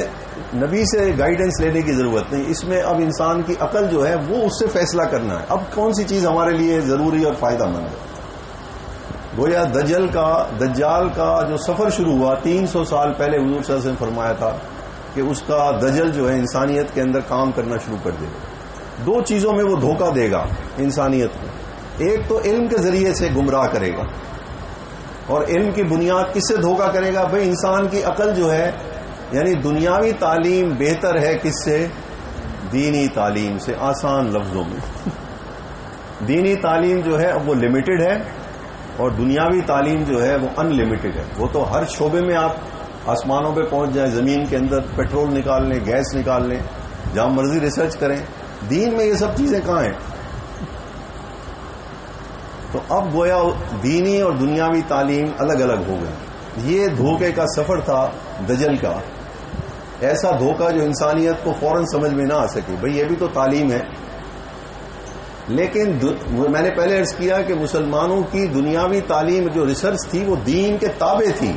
نبی سے گائیڈنس لینے کی ضرورت نہیں. اس میں اب انسان کی عقل جو ہے وہ اس سے فیصلہ کرنا ہے اب کون سی چیز ہمارے لیے ضروری اور فائدہ مند ہے. گویا دجال کا جو سفر شروع ہوا 300 سال پہلے حضور صلی اللہ علیہ وسلم نے فرمایا تھا کہ اس کا دجل جو ہے انسانیت کے اندر کام کرنا شروع کر دے گا. 2 چیزوں میں وہ دھوکہ دے گا انسانیت کو. ایک تو علم کے ذریعے سے گمراہ کرے گا، اور علم کی بنیاد کس سے دھوکہ کرے گا؟ بھئی انسان کی عقل جو ہے، یعنی دنیاوی تعلیم بہتر ہے کس سے؟ دینی تعلیم سے. آسان لفظوں میں دینی تعلیم جو ہے اب وہ لمیٹڈ ہے اور دنیاوی تعلیم جو ہے وہ ان لمیٹڈ ہے. وہ تو ہر شعبے میں آپ آسمانوں پہ پہنچ جائیں، زمین کے اندر پیٹرول نکال لیں، گیس نکال لیں، جہاں مرضی ریسرچ کریں. دین میں یہ سب چیزیں کہاں ہیں؟ تو اب گویا دینی اور دنیاوی تعلیم الگ الگ ہو گئی. یہ دھوکے کا سفر تھا دجل کا، ایسا دھوکہ جو انسانیت کو فوراً سمجھ میں نہ آ سکے. بھئی یہ بھی تو تعلیم ہے. لیکن میں نے پہلے عرض کیا کہ مسلمانوں کی دنیاوی تعلیم جو ریسرچ تھی وہ دین کے تابع تھی.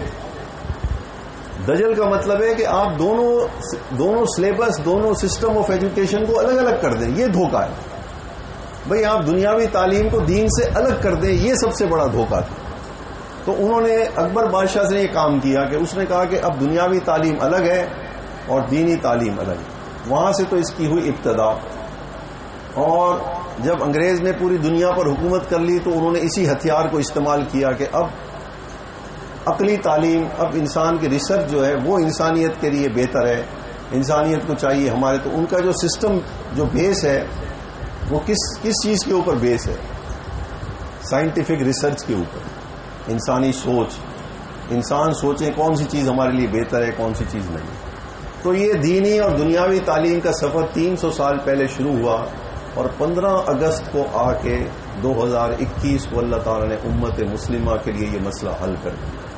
دجل کا مطلب ہے کہ آپ دونوں سلیبس، دونوں سسٹم آف ایجوکیشن کو الگ الگ کر دیں. یہ دھوکہ ہے. بھئی آپ دنیاوی تعلیم کو دین سے الگ کر دیں، یہ سب سے بڑا دھوکہ تھا. تو انہوں نے اکبر بادشاہ سے یہ کام کیا کہ اس نے کہا کہ اب دنیاوی تعلیم الگ ہے اور دینی تعلیم الگ ہے. وہاں سے تو اس کی ہوئی ابتدا. اور جب انگریز نے پوری دنیا پر حکومت کر لی تو انہوں نے اسی ہتھیار کو استعمال کیا کہ اب عقلی تعلیم، اب انسان کی ریسرچ جو ہے وہ انسانیت کے لیے بہتر ہے، انسانیت کو چاہیے ہمارے. تو ان کا جو سسٹم، جو بیس ہے، وہ کس چیز کے اوپر بیس ہے؟ سائنٹیفک ریسرچ کے اوپر. انسانی سوچ، انسان سوچیں کون سی چیز ہمارے لیے بہتر ہے، کون سی چیز نہیں. تو یہ دینی اور دنیاوی تعلیم کا سفر 300 سال پہلے شروع ہوا اور 15 اگست کو آ کے 2021 کو اللہ تعالی نے امت مسلمہ کے لیے یہ مسئلہ حل کر دیا.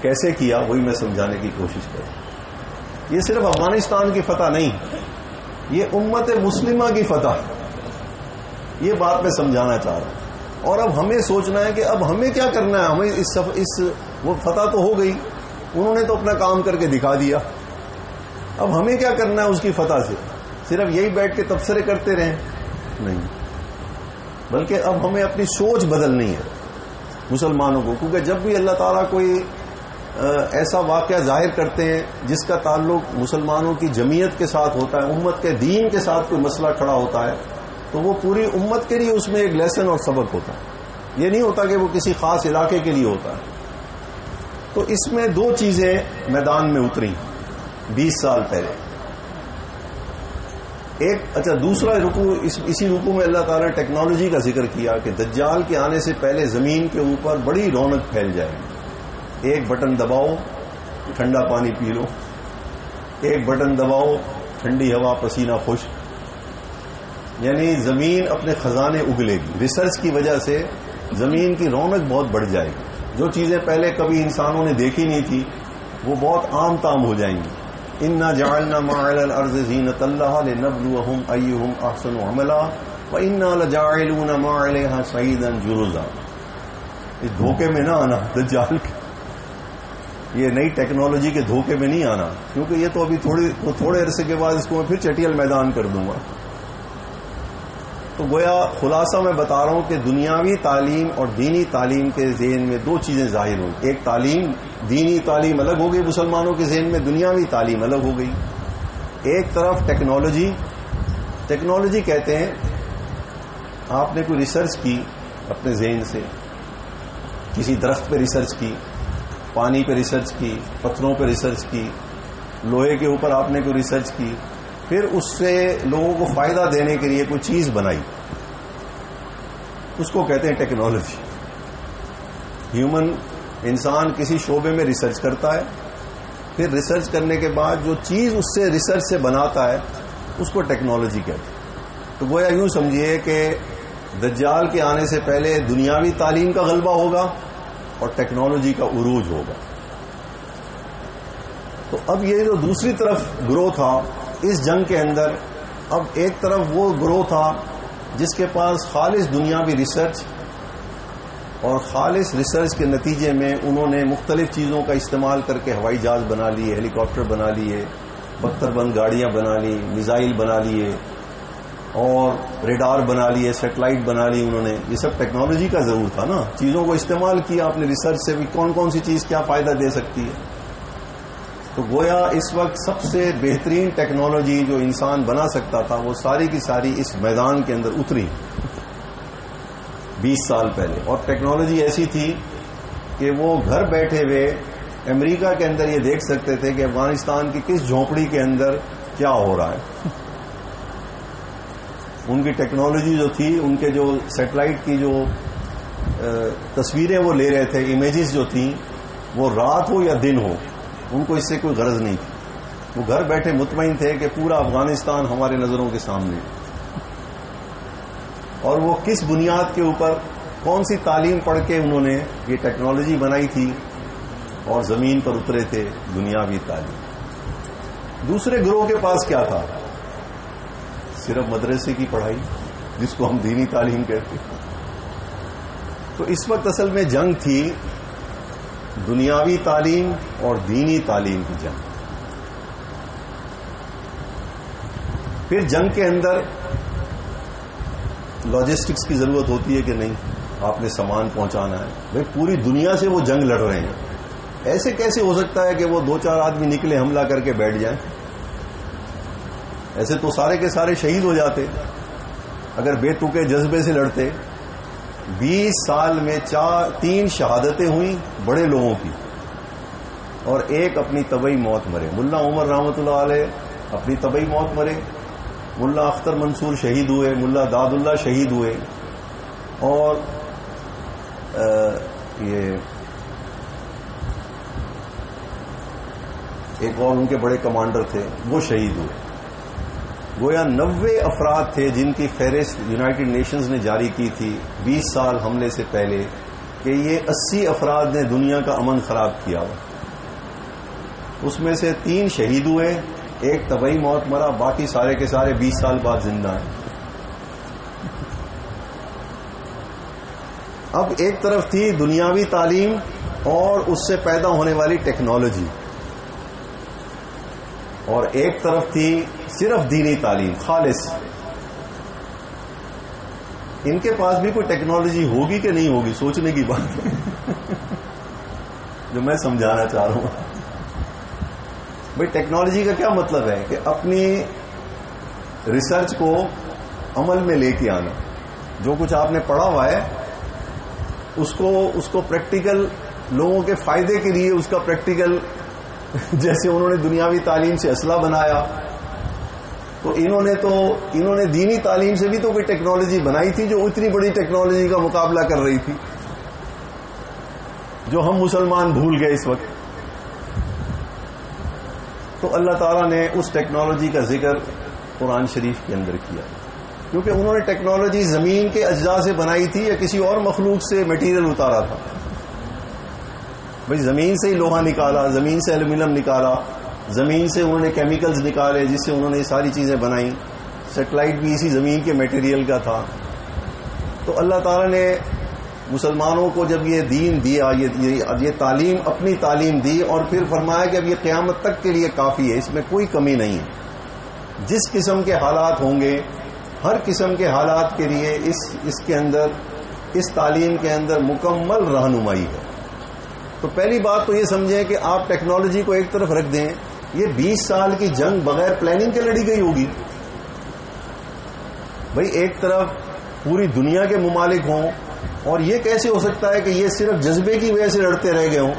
کیسے کیا وہی میں سمجھانے کی کوشش کروں. یہ صرف افغانستان کی فتح نہیں، یہ امت مسلمہ کی فتح ہے. یہ بات میں سمجھانا چاہ رہا ہوں. اور اب ہمیں سوچنا ہے کہ اب ہمیں کیا کرنا ہے. ہمیں وہ فتح تو ہو گئی، انہوں نے تو اپنا کام کر کے دکھا دیا. اب ہمیں کیا کرنا ہے اس کی فتح سے؟ صرف یہی بیٹھ کے تبصرے کرتے رہیں؟ نہیں، بلکہ اب ہمیں اپنی سوچ بدلنی ہے مسلمانوں کو. کیونکہ جب بھی اللہ تعالیٰ کوئی ایسا واقعہ ظاہر کرتے ہیں جس کا تعلق مسلمانوں کی جمعیت کے ساتھ ہوتا ہے، امت کے دین کے ساتھ کوئی مسئلہ کھڑا ہوتا ہے، تو وہ پوری امت کے لیے اس میں ایک لیسن اور سبق ہوتا ہے. یہ نہیں ہوتا کہ وہ کسی خاص علاقے کے لیے ہوتا ہے. تو اس میں دو چیزیں میدان میں اتری 20 سال پہلے. دوسرا رکوع، اسی رکوع میں اللہ تعالیٰ نے ٹیکنالوجی کا ذکر کیا کہ دجال کے آنے سے پہلے زمین کے اوپر بڑی رونق پھیل جائے گی. ایک بٹن دباؤ ٹھنڈا پانی پی لو، ایک بٹن دباؤ ٹھنڈی ہوا پسینہ خشک. یعنی زمین اپنے خزانے اگلے گی. ریسرچ کی وجہ سے زمین کی رونق بہت بڑھ جائے گی. جو چیزیں پہلے کبھی انسانوں نے دیکھی نہیں تھی وہ بہت عام تام ہو جائیں گی. انا جعلنا ما علی الارض زینۃ لها لنبلوهم ایہم احسن عملا وانا لجاعلون ما علیہا صعیدا جرزا. اس دھوکے میں نہ آنا دجال کے، یہ نئی ٹیکنالوجی کے دھوکے میں نہیں آنا، کیونکہ یہ تو ابھی تھوڑے عرصے کے بعد اس کو میں پھر چٹیل میدان کر دوں گا. تو گویا خلاصہ میں بتا رہا ہوں کہ دنیاوی تعلیم اور دینی تعلیم کے ذہن میں دو چیزیں ظاہر ہوں. ایک تعلیم، دینی تعلیم الگ ہو گئی مسلمانوں کے ذہن میں، دنیاوی تعلیم الگ ہو گئی. ایک طرف ٹیکنالوجی کہتے ہیں آپ نے کوئی ریسرچ کی اپنے ذہن سے، کسی درخت پہ ریسرچ کی، پانی پہ ریسرچ کی، پتھروں پہ ریسرچ کی، لوہے کے اوپر آپ نے کوئی ریسرچ کی، پھر اس سے لوگوں کو فائدہ دینے کے لیے کوئی چیز بنائی، اس کو کہتے ہیں ٹیکنالوجی. انسان کسی شعبے میں ریسرچ کرتا ہے، پھر ریسرچ کرنے کے بعد جو چیز اس سے ریسرچ سے بناتا ہے اس کو ٹیکنالوجی کہتے ہیں. تو گویا یوں سمجھیے کہ دجال کے آنے سے پہلے دنیاوی تعلیم کا غلبہ ہوگا اور ٹیکنالوجی کا عروج ہوگا. تو اب یہ جو دوسری طرف گروہ تھا اس جنگ کے اندر، اب ایک طرف وہ گروہ تھا جس کے پاس خالص دنیاوی ریسرچ، اور خالص ریسرچ کے نتیجے میں انہوں نے مختلف چیزوں کا استعمال کر کے ہوائی جہاز بنا لیے، ہیلی کاپٹر بنا لیے، بختر بند گاڑیاں بنا لی، میزائل بنا لیے، اور ریڈار بنا لیے، سیٹلائٹ بنا لی. انہوں نے یہ سب ٹیکنالوجی کا ضرور تھا نا، چیزوں کو استعمال کیا اپنے ریسرچ سے بھی، کون سی چیز کیا فائدہ دے سکتی ہے. تو گویا اس وقت سب سے بہترین ٹیکنالوجی جو انسان بنا سکتا تھا وہ ساری کی ساری اس میدان کے اندر اتری 20 سال پہلے. اور ٹیکنالوجی ایسی تھی کہ وہ گھر بیٹھے ہوئے امریکہ کے اندر یہ دیکھ سکتے تھے کہ افغانستان کی کس جھونپڑی کے اندر کیا ہو رہا ہے. ان کی ٹیکنالوجی جو تھی، ان کے جو سیٹلائٹ کی جو تصویریں وہ لے رہے تھے، امیجز جو تھیں، وہ رات ہو یا دن ہو ان کو اس سے کوئی غرض نہیں تھی. وہ گھر بیٹھے مطمئن تھے کہ پورا افغانستان ہمارے نظروں کے سامنے ہے. اور وہ کس بنیاد کے اوپر، کون سی تعلیم پڑھ کے انہوں نے یہ ٹیکنالوجی بنائی تھی اور زمین پر اترے تھے؟ دنیاوی تعلیم. دوسرے گروہ کے پاس کیا تھا؟ صرف مدرسے کی پڑھائی، جس کو ہم دینی تعلیم کہتے ہیں. تو اس وقت اصل میں جنگ تھی دنیاوی تعلیم اور دینی تعلیم کی جنگ. پھر جنگ کے اندر لاجسٹکس کی ضرورت ہوتی ہے کہ نہیں، آپ نے سامان پہنچانا ہے. بھائی پوری دنیا سے وہ جنگ لڑ رہے ہیں، ایسے کیسے ہو سکتا ہے کہ وہ 2-4 آدمی نکلے حملہ کر کے بیٹھ جائیں؟ ایسے تو سارے کے سارے شہید ہو جاتے اگر بے تکے جذبے سے لڑتے. 20 سال میں 3 شہادتیں ہوئیں بڑے لوگوں کی، اور ایک اپنی طبعی موت مرے. ملا عمر رحمۃ اللہ علیہ اپنی طبعی موت مرے، ملا اختر منصور شہید ہوئے، ملا داد اللہ شہید ہوئے، اور یہ ایک اور ان کے بڑے کمانڈر تھے وہ شہید ہوئے. گویا 90 افراد تھے جن کی فہرست یونائٹڈ نیشنز نے جاری کی تھی 20 سال حملے سے پہلے کہ یہ 80 افراد نے دنیا کا امن خراب کیا ہوا. اس میں سے 3 شہید ہوئے، ایک طبعی موت مرا، باقی سارے کے سارے 20 سال بعد زندہ ہیں۔ اب ایک طرف تھی دنیاوی تعلیم اور اس سے پیدا ہونے والی ٹیکنالوجی، اور ایک طرف تھی صرف دینی تعلیم خالص۔ ان کے پاس بھی کوئی ٹیکنالوجی ہوگی کہ نہیں ہوگی، سوچنے کی بات ہے جو میں سمجھانا چاہ رہا ہوں۔ بھئی ٹیکنالوجی کا کیا مطلب ہے کہ اپنی ریسرچ کو عمل میں لے کے آنا، جو کچھ آپ نے پڑھا ہوا ہے اس کو پریکٹیکل لوگوں کے فائدے کے لیے اس کا پریکٹیکل، جیسے انہوں نے دنیاوی تعلیم سے اسلحہ بنایا، تو انہوں نے دینی تعلیم سے بھی تو کوئی ٹیکنالوجی بنائی تھی جو اتنی بڑی ٹیکنالوجی کا مقابلہ کر رہی تھی، جو ہم مسلمان بھول گئے اس وقت۔ تو اللہ تعالیٰ نے اس ٹیکنالوجی کا ذکر قرآن شریف کے اندر کیا، کیونکہ انہوں نے ٹیکنالوجی زمین کے اجزاء سے بنائی تھی یا کسی اور مخلوق سے میٹیریل اتارا تھا؟ بھئی زمین سے ہی لوہا نکالا، زمین سے ایلومینیم نکالا، زمین سے انہوں نے کیمیکلز نکالے جس سے انہوں نے یہ ساری چیزیں بنائیں، سیٹلائٹ بھی اسی زمین کے میٹیریل کا تھا۔ تو اللہ تعالیٰ نے مسلمانوں کو جب یہ دین دیا، یہ تعلیم، اپنی تعلیم دی، اور پھر فرمایا کہ اب یہ قیامت تک کے لیے کافی ہے، اس میں کوئی کمی نہیں ہے۔ جس قسم کے حالات ہوں گے، ہر قسم کے حالات کے لیے اس کے اندر، اس تعلیم کے اندر مکمل رہنمائی ہے۔ تو پہلی بات تو یہ سمجھیں کہ آپ ٹیکنالوجی کو ایک طرف رکھ دیں، یہ 20 سال کی جنگ بغیر پلاننگ کے لڑی گئی ہوگی۔ بھئی ایک طرف پوری دنیا کے ممالک ہوں، اور یہ کیسے ہو سکتا ہے کہ یہ صرف جذبے کی وجہ سے لڑتے رہ گئے ہوں؟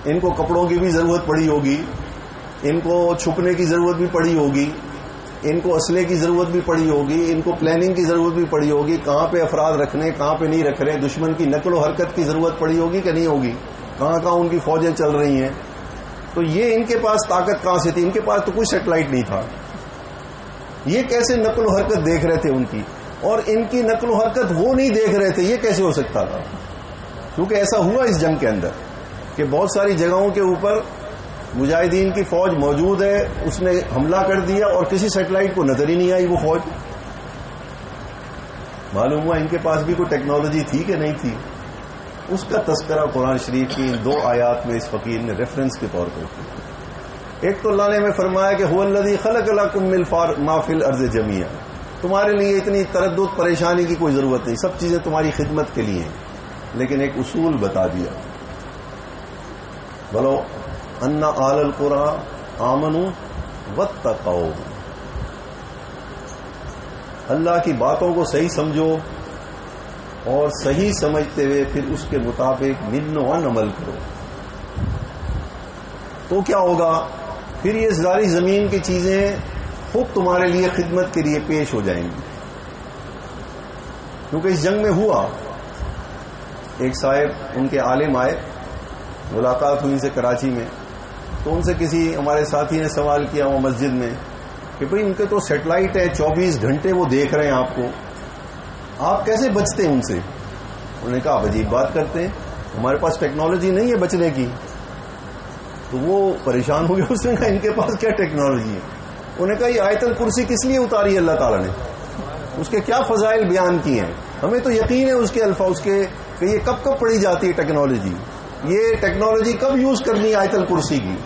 ان کو کپڑوں کی بھی ضرورت پڑی ہوگی، ان کو چھپنے کی ضرورت بھی پڑی ہوگی، ان کو اسلحے کی ضرورت بھی پڑی ہوگی، ان کو پلاننگ کی ضرورت بھی پڑی ہوگی، کہاں پہ افراد رکھنے، کہاں پہ نہیں رکھ رہے، دشمن کی نقل و حرکت کی ضرورت پڑی ہوگی کہ نہیں ہوگی، کہاں کہاں ان کی فوجیں چل رہی ہیں۔ تو یہ ان کے پاس طاقت کہاں سے تھی؟ ان کے پاس تو کوئی سیٹلائٹ نہیں تھا، یہ کیسے نقل و حرکت دیکھ رہے تھے ان کی؟ اور ان کی نقل و حرکت وہ نہیں دیکھ رہے تھے، یہ کیسے ہو سکتا تھا؟ کیونکہ ایسا ہوا اس جنگ کے اندر کہ بہت ساری جگہوں کے اوپر مجاہدین کی فوج موجود ہے، اس نے حملہ کر دیا اور کسی سیٹلائٹ کو نظر ہی نہیں آئی وہ فوج۔ معلوم ہوا ان کے پاس بھی کوئی ٹیکنالوجی تھی کہ نہیں تھی۔ اس کا تذکرہ قرآن شریف کی ان 2 آیات میں اس فقیر نے ریفرنس کے طور پر کیا۔ ایک تو اللہ نے ہمیں فرمایا کہ هو الذی خلق لکم ما فی الارض جمیعا، تمہارے لیے اتنی تردد پریشانی کی کوئی ضرورت نہیں، سب چیزیں تمہاری خدمت کے لیے ہیں، لیکن ایک اصول بتا دیا، بولو ان آل القرى آمنوا واتقوا، اللہ کی باتوں کو صحیح سمجھو اور صحیح سمجھتے ہوئے پھر اس کے مطابق من عمل کرو، تو کیا ہوگا؟ پھر یہ ساری زمین کی چیزیں خود تمہارے لیے خدمت کے لیے پیش ہو جائیں گی۔ کیونکہ اس جنگ میں ہوا، ایک صاحب ان کے عالم آئے، ملاقات ہوئی ان سے کراچی میں، تو ان سے کسی ہمارے ساتھی نے سوال کیا وہ مسجد میں کہ بھئی ان کے تو سیٹلائٹ ہے، 24 گھنٹے وہ دیکھ رہے ہیں آپ کو، آپ کیسے بچتے ہیں ان سے؟ انہوں نے کہا آپ عجیب بات کرتے ہیں، ہمارے پاس ٹیکنالوجی نہیں ہے بچنے کی۔ تو وہ پریشان ہو گیا، اس نے کہا ان کے پاس کیا ٹیکنالوجی ہے؟ انہوں نے کہا یہ آیت الکرسی کس لیے اتاری اللہ تعالیٰ نے، اس کے کیا فضائل بیان کیے ہیں، ہمیں تو یقین ہے اس کے الفاظ کے کہ یہ کب کب پڑھی جاتی ہے ٹیکنالوجی، یہ ٹیکنالوجی کب یوز کرنی ہے آیت الکرسی کی۔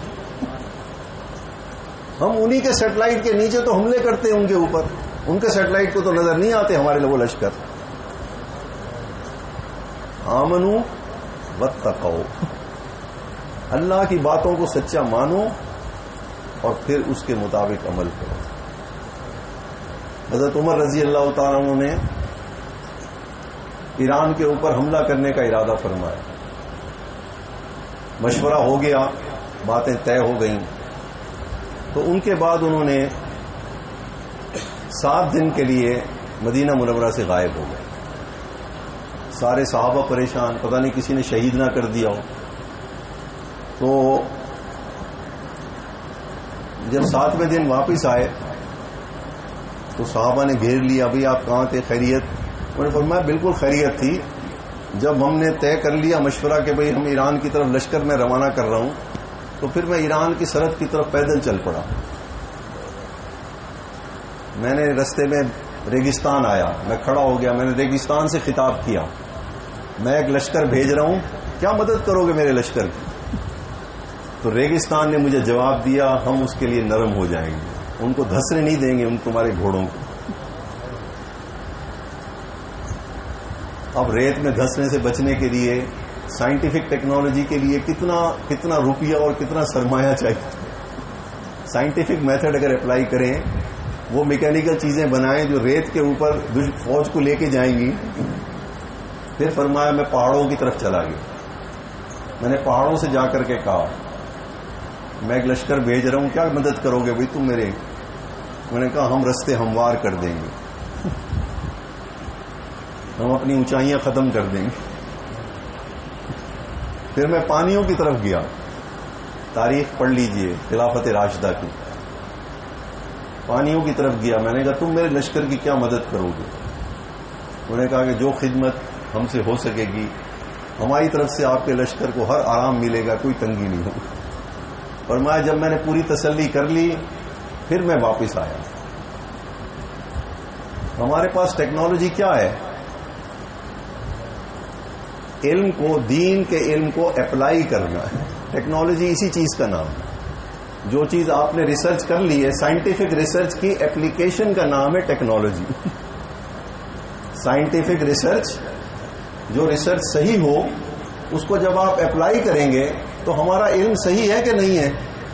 ہم انہی کے سیٹلائٹ کے نیچے تو حملے کرتے ہیں ان کے اوپر، ان کے سیٹلائٹ کو تو نظر نہیں آتے ہمارے لوگ لشکر۔ آمنو واتقوا، اللہ کی باتوں کو سچا مانو اور پھر اس کے مطابق عمل کرو۔ حضرت عمر رضی اللہ تعالیٰ عنہ نے ایران کے اوپر حملہ کرنے کا ارادہ فرمایا، مشورہ ہو گیا، باتیں طے ہو گئیں، تو ان کے بعد انہوں نے 7 دن کے لیے مدینہ منورہ سے غائب ہو گئے۔ سارے صحابہ پریشان، پتہ نہیں کسی نے شہید نہ کر دیا ہو۔ تو جب 7ویں دن واپس آئے تو صحابہ نے گھیر لیا، بھئی آپ کہاں تھے، خیریت؟ انہوں نے فرمایا بالکل خیریت تھی، جب ہم نے طے کر لیا مشورہ کہ بھئی ہم ایران کی طرف لشکر میں روانہ کر رہا ہوں، تو پھر میں ایران کی سرحد کی طرف پیدل چل پڑا. میں نے رستے میں ریگستان آیا، میں کھڑا ہو گیا، میں نے ریگستان سے خطاب کیا، میں ایک لشکر بھیج رہا ہوں، کیا مدد کرو گے میرے لشکر کی؟ تو ریگستان نے مجھے جواب دیا، ہم اس کے لیے نرم ہو جائیں گے، ان کو دھسنے نہیں دیں گے ان تمہارے گھوڑوں کو. اب ریت میں دھسنے سے بچنے کے لیے سائنٹیفک ٹیکنالوجی کے لیے کتنا روپیہ اور کتنا سرمایہ چاہیے. سائنٹیفک میتھڈ اگر اپلائی کریں، وہ میکینیکل چیزیں بنائیں جو ریت کے اوپر فوج کو لے کے جائیں گی. پھر فرمایا میں پہاڑوں کی طرف چلا گیا. میں نے پہاڑوں سے جا کر کے کہا میں ایک لشکر بھیج رہا ہوں، کیا مدد کرو گے بھائی تم میرے؟ میں نے کہا ہم رستے ہموار کر دیں گے، ہم اپنی اونچائیاں ختم کر دیں گے. پھر میں پانیوں کی طرف گیا. تاریخ پڑھ لیجئے خلافت راشدہ کی. پانیوں کی طرف گیا، میں نے کہا تم میرے لشکر کی کیا مدد کرو گے؟ انہوں نے کہا کہ جو خدمت ہم سے ہو سکے گی، ہماری طرف سے آپ کے لشکر کو ہر آرام ملے گا، کوئی تنگی نہیں ہوگی. فرمایا جب میں نے پوری تسلی کر لی پھر میں واپس آیا. ہمارے پاس ٹیکنالوجی کیا ہے؟ علم کو، دین کے علم کو اپلائی کرنا ہے. ٹیکنالوجی اسی چیز کا نام ہے. جو چیز آپ نے ریسرچ کر لی ہے، سائنٹیفک ریسرچ کی اپلیکیشن کا نام ہے ٹیکنالوجی. سائنٹیفک ریسرچ، جو ریسرچ صحیح ہو اس کو جب آپ اپلائی کریں گے تو ہمارا علم صحیح ہے کہ نہیں ہے،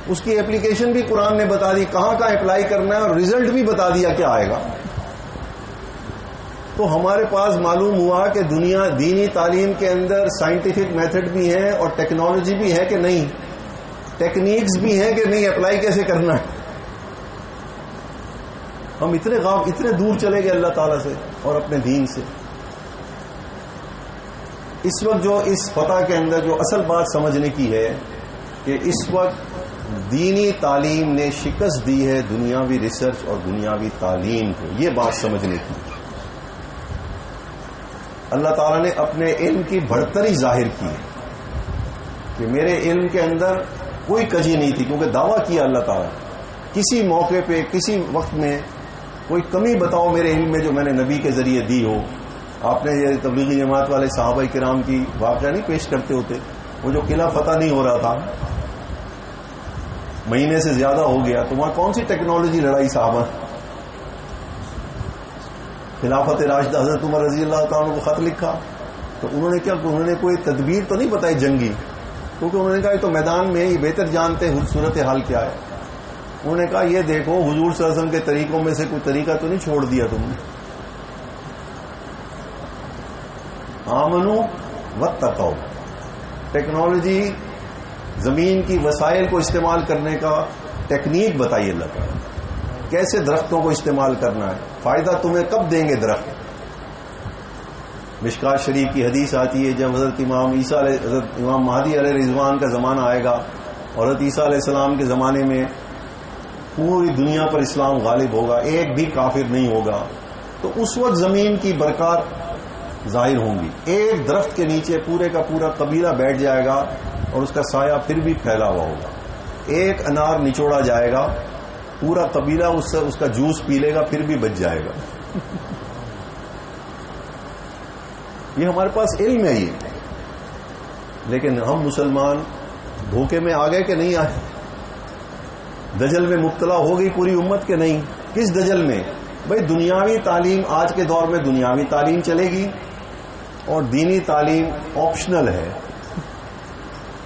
اس کی اپلیکیشن بھی قرآن نے بتا دی، کہاں کہاں اپلائی کرنا ہے، اور ریزلٹ بھی بتا دیا کیا آئے گا. تو ہمارے پاس معلوم ہوا کہ دنیا دینی تعلیم کے اندر سائنٹیفک میتھڈ بھی ہے اور ٹیکنالوجی بھی ہے کہ نہیں، ٹیکنیکس بھی ہیں کہ نہیں، اپلائی کیسے کرنا ہے. ہم اتنے دور چلے گئے اللہ تعالیٰ سے اور اپنے دین سے. اس وقت جو اس فتح کے اندر جو اصل بات سمجھنے کی ہے کہ اس وقت دینی تعلیم نے شکست دی ہے دنیاوی ریسرچ اور دنیاوی تعلیم کو. یہ بات سمجھنے کی. اللہ تعالیٰ نے اپنے علم کی بڑھتری ظاہر کی کہ میرے علم کے اندر کوئی کجی نہیں تھی، کیونکہ دعویٰ کیا اللہ تعالیٰ کسی موقع پہ کسی وقت میں کوئی کمی بتاؤ میرے علم میں جو میں نے نبی کے ذریعے دی ہو. آپ نے یہ تبلیغی جماعت والے صحابہ کرام کی واقعہ نہیں پیش کرتے ہوتے، وہ جو قلعہ فتح نہیں ہو رہا تھا، مہینے سے زیادہ ہو گیا، تو وہاں کون سی ٹیکنالوجی لڑائی صحابہ؟ خلافت راشدہ حضرت عمر رضی اللہ تعالیٰ کو خط لکھا تو انہوں نے کیا، انہوں نے کوئی تدبیر تو نہیں بتائی جنگی، کیونکہ انہوں نے کہا یہ تو میدان میں یہ بہتر جانتے صورت حال کیا ہے. انہوں نے کہا یہ دیکھو حضور صلی اللہ علیہ وسلم کے طریقوں میں سے کوئی طریقہ تو نہیں چھوڑ دیا تم نے. آمنو واتقوا، ٹیکنالوجی زمین کی وسائل کو استعمال کرنے کا ٹیکنیک بتائی اللہ تعالیٰ، کیسے درختوں کو استعمال کرنا ہے، فائدہ تمہیں کب دیں گے درخت. مشکات شریف کی حدیث آتی ہے جب حضرت امام مہدی علیہ رضوان کا زمانہ آئے گا اور حضرت عیسیٰ علیہ السلام کے زمانے میں پوری دنیا پر اسلام غالب ہوگا، ایک بھی کافر نہیں ہوگا، تو اس وقت زمین کی برکات ظاہر ہوں گی. ایک درخت کے نیچے پورے کا پورا قبیلہ بیٹھ جائے گا اور اس کا سایہ پھر بھی پھیلا ہوا ہوگا. ایک انار نچوڑا جائے گا، پورا قبیلہ اس کا جوس پی لے گا، پھر بھی بچ جائے گا. یہ ہمارے پاس علم ہے یہ، لیکن ہم مسلمان دھوکے میں آ گئے کہ نہیں آئے؟ دجل میں مبتلا ہو گئی پوری امت کے نہیں؟ کس دجل میں؟ بھائی دنیاوی تعلیم، آج کے دور میں دنیاوی تعلیم چلے گی اور دینی تعلیم آپشنل ہے،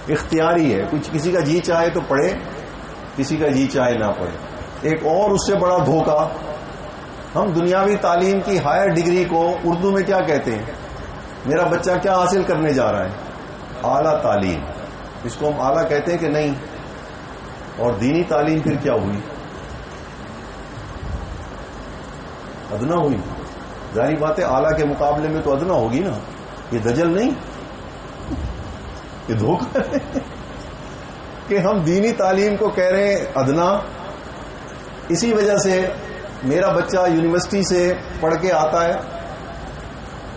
اختیاری ہے. کچھ کسی کا جی چاہے تو پڑھے، کسی کا جی چاہے نہ پڑھے. ایک اور اس سے بڑا دھوکہ، ہم دنیاوی تعلیم کی ہائر ڈگری کو اردو میں کیا کہتے ہیں؟ میرا بچہ کیا حاصل کرنے جا رہا ہے؟ اعلیٰ تعلیم. اس کو ہم اعلیٰ کہتے ہیں کہ نہیں؟ اور دینی تعلیم پھر کیا ہوئی؟ ادنا ہوئی. ظاہری بات ہے اعلیٰ کے مقابلے میں تو ادنا ہوگی نا. یہ دجل نہیں، یہ دھوکہ ہے کہ ہم دینی تعلیم کو کہہ رہے ہیں ادنا. اسی وجہ سے میرا بچہ یونیورسٹی سے پڑھ کے آتا ہے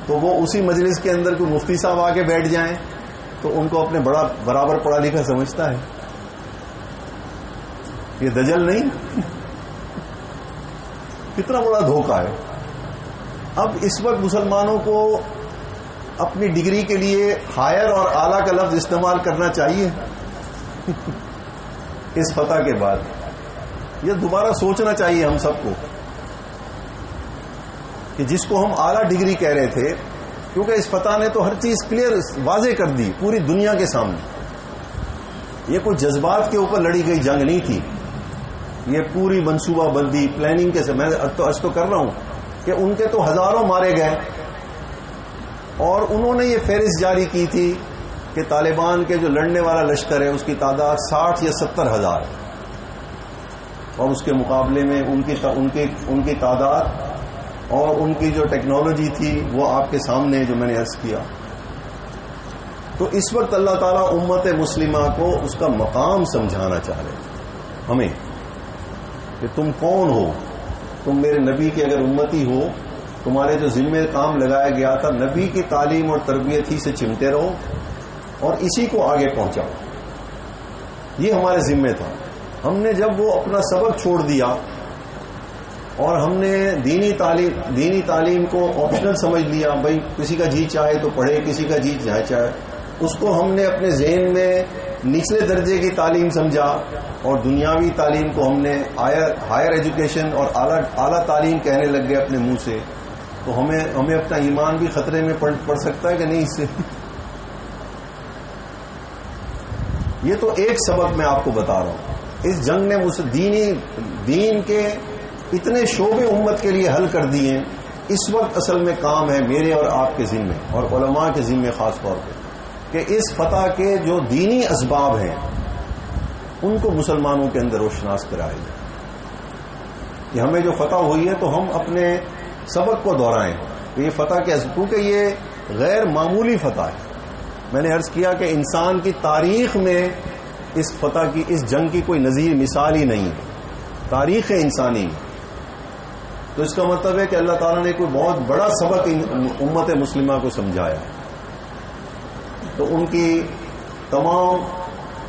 تو وہ اسی مجلس کے اندر کوئی مفتی صاحب آ کے بیٹھ جائیں تو ان کو اپنے بڑا برابر پڑھا لکھا سمجھتا ہے. یہ دجل نہیں؟ کتنا بڑا دھوکہ ہے. اب اس وقت مسلمانوں کو اپنی ڈگری کے لیے ہائر اور اعلیٰ کا لفظ استعمال کرنا چاہیے اس فتح کے بعد. یہ دوبارہ سوچنا چاہیے ہم سب کو کہ جس کو ہم اعلیٰ ڈگری کہہ رہے تھے، کیونکہ اس فتح نے تو ہر چیز کلیئر واضح کر دی پوری دنیا کے سامنے. یہ کوئی جذبات کے اوپر لڑی گئی جنگ نہیں تھی، یہ پوری منصوبہ بندی پلاننگ کے میں تو کر رہا ہوں کہ ان کے تو ہزاروں مارے گئے، اور انہوں نے یہ فہرست جاری کی تھی کہ طالبان کے جو لڑنے والا لشکر ہے اس کی تعداد 60 یا 70 ہزار، اور اس کے مقابلے میں ان کی تعداد اور ان کی جو ٹیکنالوجی تھی وہ آپ کے سامنے جو میں نے عرض کیا. تو اس وقت اللہ تعالیٰ امت مسلمہ کو اس کا مقام سمجھانا چاہ رہے ہیں ہمیں کہ تم کون ہو. تم میرے نبی کے اگر امتی ہو، تمہارے جو ذمہ کام لگایا گیا تھا نبی کی تعلیم اور تربیت ہی سے چمٹے رہو اور اسی کو آگے پہنچاؤ. یہ ہمارے ذمہ تھا. ہم نے جب وہ اپنا سبق چھوڑ دیا اور ہم نے دینی تعلیم کو آپشنل سمجھ لیا، بھائی کسی کا جی چاہے تو پڑھے، کسی کا جی چاہے، اس کو ہم نے اپنے ذہن میں نچلے درجے کی تعلیم سمجھا، اور دنیاوی تعلیم کو ہم نے ہائر ایجوکیشن اور اعلیٰ تعلیم کہنے لگ گئے اپنے منہ سے. تو ہمیں اپنا ایمان بھی خطرے میں پڑ سکتا ہے کہ نہیں اس سے. یہ تو ایک سبق میں آپ کو بتا رہا ہوں. اس جنگ نے دین کے اتنے شعبے امت کے لیے حل کر دیے. اس وقت اصل میں کام ہے میرے اور آپ کے ذمے اور علماء کے ذمے خاص طور پہ کہ اس فتح کے جو دینی اسباب ہیں ان کو مسلمانوں کے اندر روشناس کرائے جائے کہ ہمیں جو فتح ہوئی ہے تو ہم اپنے سبق کو دہرائیں کہ یہ فتح کیونکہ یہ غیر معمولی فتح ہے. میں نے عرض کیا کہ انسان کی تاریخ میں اس فتح کی، اس جنگ کی کوئی نظیر مثال ہی نہیں ہے. تاریخ انسانی. تو اس کا مطلب ہے کہ اللہ تعالیٰ نے کوئی بہت بڑا سبق امت مسلمہ کو سمجھایا. تو ان کی تمام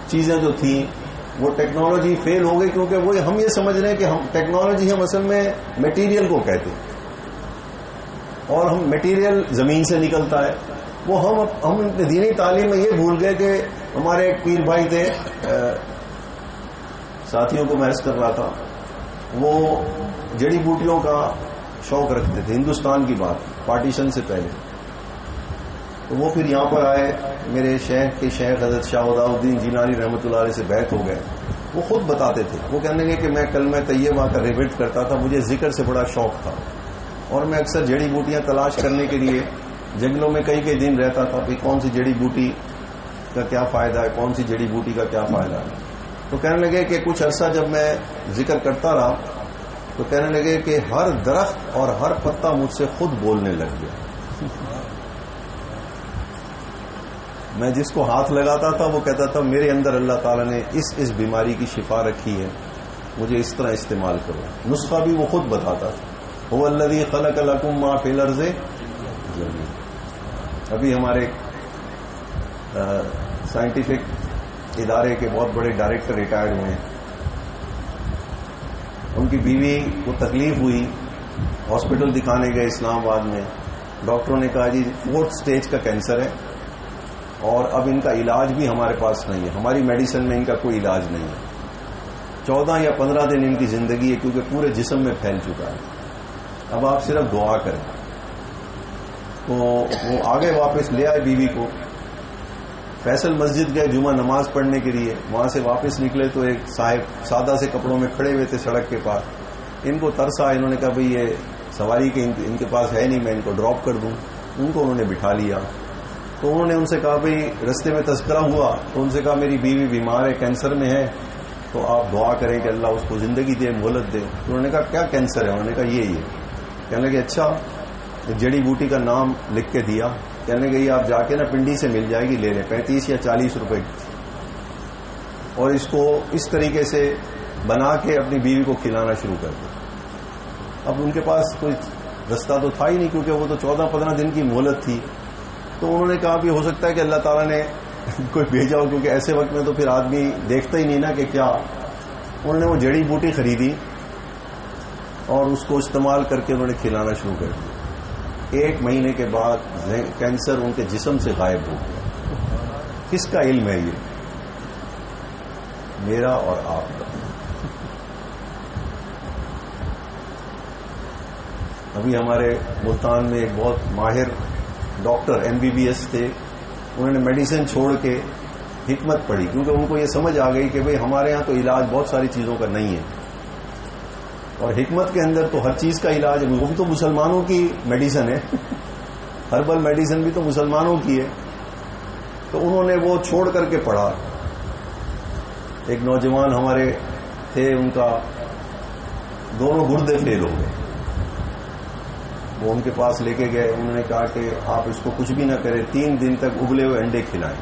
چیزیں جو تھیں وہ ٹیکنالوجی فیل ہو گئی، کیونکہ وہ ہم یہ سمجھ رہے ہیں کہ ہم ٹیکنالوجی ہم اصل میں میٹیریل کو کہتے ہیں، اور ہم میٹیریل زمین سے نکلتا ہے. وہ ہم دینی تعلیم میں یہ بھول گئے کہ ہمارے ایک پیر بھائی تھے، ساتھیوں کو میں عرض کر رہا تھا، وہ جڑی بوٹیوں کا شوق رکھتے تھے. ہندوستان کی بات، پارٹیشن سے پہلے. تو وہ پھر یہاں پر آئے، میرے شیخ کے شیخ حضرت شاہ الدین جیلانی رحمۃ اللہ علیہ سے بیعت ہو گئے. وہ خود بتاتے تھے، وہ کہنے لگے کہ میں کلمہ طیبہ کا ریپیٹ کرتا تھا، مجھے ذکر سے بڑا شوق تھا، اور میں اکثر جڑی بوٹیاں تلاش کرنے کے لیے جنگلوں میں کئی دن رہتا تھا کہ کون سی جڑی بوٹی کا کیا فائدہ ہے، کون سی جڑی بوٹی کا کیا فائدہ ہے. تو کہنے لگے کہ کچھ عرصہ جب میں ذکر کرتا رہا تو کہنے لگے کہ ہر درخت اور ہر پتا مجھ سے خود بولنے لگ گیا. میں جس کو ہاتھ لگاتا تھا وہ کہتا تھا میرے اندر اللہ تعالیٰ نے اس بیماری کی شفا رکھی ہے، مجھے اس طرح استعمال کرو. نسخہ بھی وہ خود بتاتا تھا. هو الذی خلق لکم ما فی الارض جميعا. ابھی ہمارے سائنٹیفک ادارے کے بہت بڑے ڈائریکٹر ریٹائرڈ ہوئے ہیں. ان کی بیوی کو تکلیف ہوئی، ہاسپٹل دکھانے گئے اسلام آباد میں. ڈاکٹروں نے کہا جی 4th سٹیج کا کینسر ہے، اور اب ان کا علاج بھی ہمارے پاس نہیں ہے، ہماری میڈیسن میں ان کا کوئی علاج نہیں ہے. 14 یا 15 دن ان کی زندگی ہے، کیونکہ پورے جسم میں پھیل چکا ہے. اب آپ صرف دعا کریں. تو وہ آگے واپس لے آئے بیوی کو. فیصل مسجد گئے جمعہ نماز پڑھنے کے لیے. وہاں سے واپس نکلے تو ایک صاحب سادہ سے کپڑوں میں کھڑے ہوئے تھے سڑک کے پاس. ان کو ترس آیا، انہوں نے کہا بھئی یہ سواری کے ان کے پاس ہے نہیں، میں ان کو ڈراپ کر دوں. ان کو انہوں نے بٹھا لیا. تو انہوں نے ان سے کہا بھئی رستے میں تذکرہ ہوا تو ان سے کہا میری بیوی بیمار ہے، کینسر میں ہے، تو آپ دعا کریں کہ اللہ اس کو زندگی دے، مہلت دے. تو انہوں نے کہا کیا کینسر ہے؟ انہوں نے کہا یہ کہنے لگے اچھا. جڑی بوٹی کا نام لکھ کے دیا. کہنے لگے یہ آپ جا کے نا پنڈی سے مل جائے گی، لے لیں 35 یا 40 روپے کی، اور اس کو اس طریقے سے بنا کے اپنی بیوی کو کھلانا شروع کر دیا. اب ان کے پاس کوئی رستہ تو تھا ہی نہیں، کیونکہ وہ تو 14-15 دن کی مہلت تھی. تو انہوں نے کہا بھی ہو سکتا ہے کہ اللہ تعالیٰ نے کوئی بھیجا ہو، کیونکہ ایسے وقت میں تو پھر آدمی دیکھتا ہی نہیں نا کہ کیا. انہوں نے وہ جڑی بوٹی خریدی اور اس کو استعمال کر کے انہوں نے کھلانا شروع کر دیا. 1 مہینے کے بعد کینسر ان کے جسم سے غائب ہو گیا. کس کا علم ہے یہ؟ میرا اور آپ کا. ابھی ہمارے ملتان میں ایک بہت ماہر ڈاکٹر MBBS تھے، انہوں نے میڈیسن چھوڑ کے حکمت پڑھی، کیونکہ ان کو یہ سمجھ آ گئی کہ بھئی ہمارے ہاں تو علاج بہت ساری چیزوں کا نہیں ہے، اور حکمت کے اندر تو ہر چیز کا علاج ہے. وہ بھی تو مسلمانوں کی میڈیسن ہے، ہربل میڈیسن بھی تو مسلمانوں کی ہے. تو انہوں نے وہ چھوڑ کر کے پڑھا. ایک نوجوان ہمارے تھے، ان کا دونوں گردے فیل ہو گئے. وہ ان کے پاس لے کے گئے. انہوں نے کہا کہ آپ اس کو کچھ بھی نہ کریں، 3 دن تک ابلے ہوئے انڈے کھلائیں.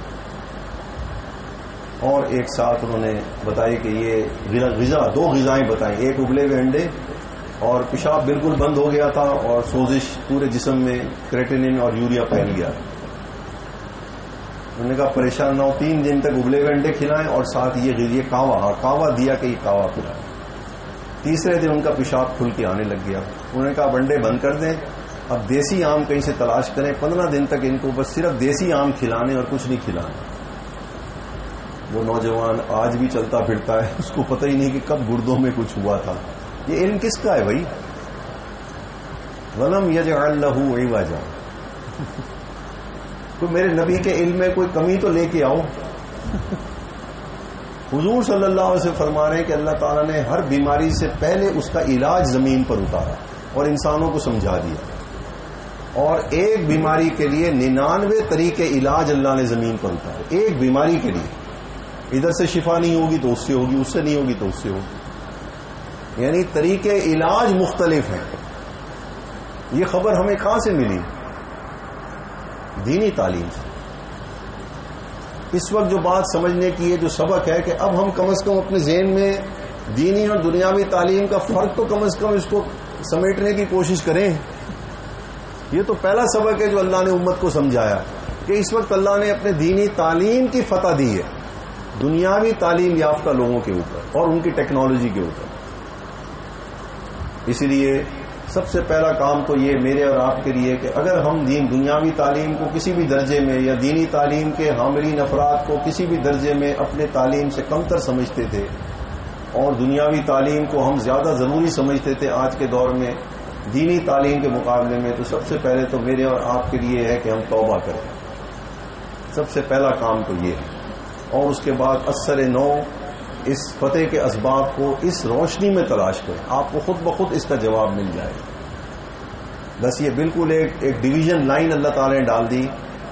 اور ایک ساتھ انہوں نے بتائی کہ یہ غذا 2 غذائیں بتائیں، ایک ابلے ہوئے انڈے، اور پیشاب بالکل بند ہو گیا تھا اور سوزش پورے جسم میں کریٹینن اور یوریا پھیل گیا. انہوں نے کہا پریشان نہ ہو، 3 دن تک ابلے ہوئے انڈے کھلائیں اور ساتھ یہ کاوا دیا کہ یہ کاوا پلائیں. تیسرے دن ان کا پیشاب کھل کے آنے لگ گیا. انہوں نے کہا انڈے بند کر دیں، اب دیسی آم کہیں سے تلاش کریں. 15 دن تک ان کو بس صرف دیسی آم کھلانے اور کچھ نہیں کھلانا. وہ نوجوان آج بھی چلتا پھرتا ہے، اس کو پتہ ہی نہیں کہ کب گردوں میں کچھ ہوا تھا. یہ علم کس کا ہے بھائی؟ وَلَمْ يَجْعَلْ لَهُ عِوَجًا. تو میرے نبی کے علم میں کوئی کمی تو لے کے آؤ. حضور صلی اللہ علیہ وسلم فرما رہے ہیں کہ اللہ تعالیٰ نے ہر بیماری سے پہلے اس کا علاج زمین پر اتارا اور انسانوں کو سمجھا دیا، اور ایک بیماری کے لیے 99 طریقے علاج اللہ نے زمین پر اتارے. ایک بیماری کے لیے ادھر سے شفا نہیں ہوگی تو اس سے ہوگی، اس سے نہیں ہوگی تو اس سے ہوگی. یعنی طریقے علاج مختلف ہیں. یہ خبر ہمیں کہاں سے ملی؟ دینی تعلیم سے. اس وقت جو بات سمجھنے کی ہے، جو سبق ہے، کہ اب ہم کم از کم اپنے ذہن میں دینی اور دنیاوی تعلیم کا فرق تو کم از کم اس کو سمیٹنے کی کوشش کریں. یہ تو پہلا سبق ہے جو اللہ نے امت کو سمجھایا، کہ اس وقت اللہ نے اپنے دینی تعلیم کی فتح دی ہے دنیاوی تعلیم یافتہ لوگوں کے اوپر اور ان کی ٹیکنالوجی کے اوپر. اس لیے سب سے پہلا کام تو یہ میرے اور آپ کے لیے کہ اگر ہم دنیاوی تعلیم کو کسی بھی درجے میں، یا دینی تعلیم کے حاملین افراد کو کسی بھی درجے میں اپنے تعلیم سے کمتر سمجھتے تھے اور دنیاوی تعلیم کو ہم زیادہ ضروری سمجھتے تھے آج کے دور میں دینی تعلیم کے مقابلے میں، تو سب سے پہلے تو میرے اور آپ کے لیے ہے کہ ہم توبہ کریں. سب سے پہلا کام تو یہ ہے. اور اس کے بعد اثر نو اس فتح کے اسباب کو اس روشنی میں تلاش کریں. آپ کو خود بخود اس کا جواب مل جائے. بس یہ بالکل ایک ڈویژن لائن اللہ تعالی نے ڈال دی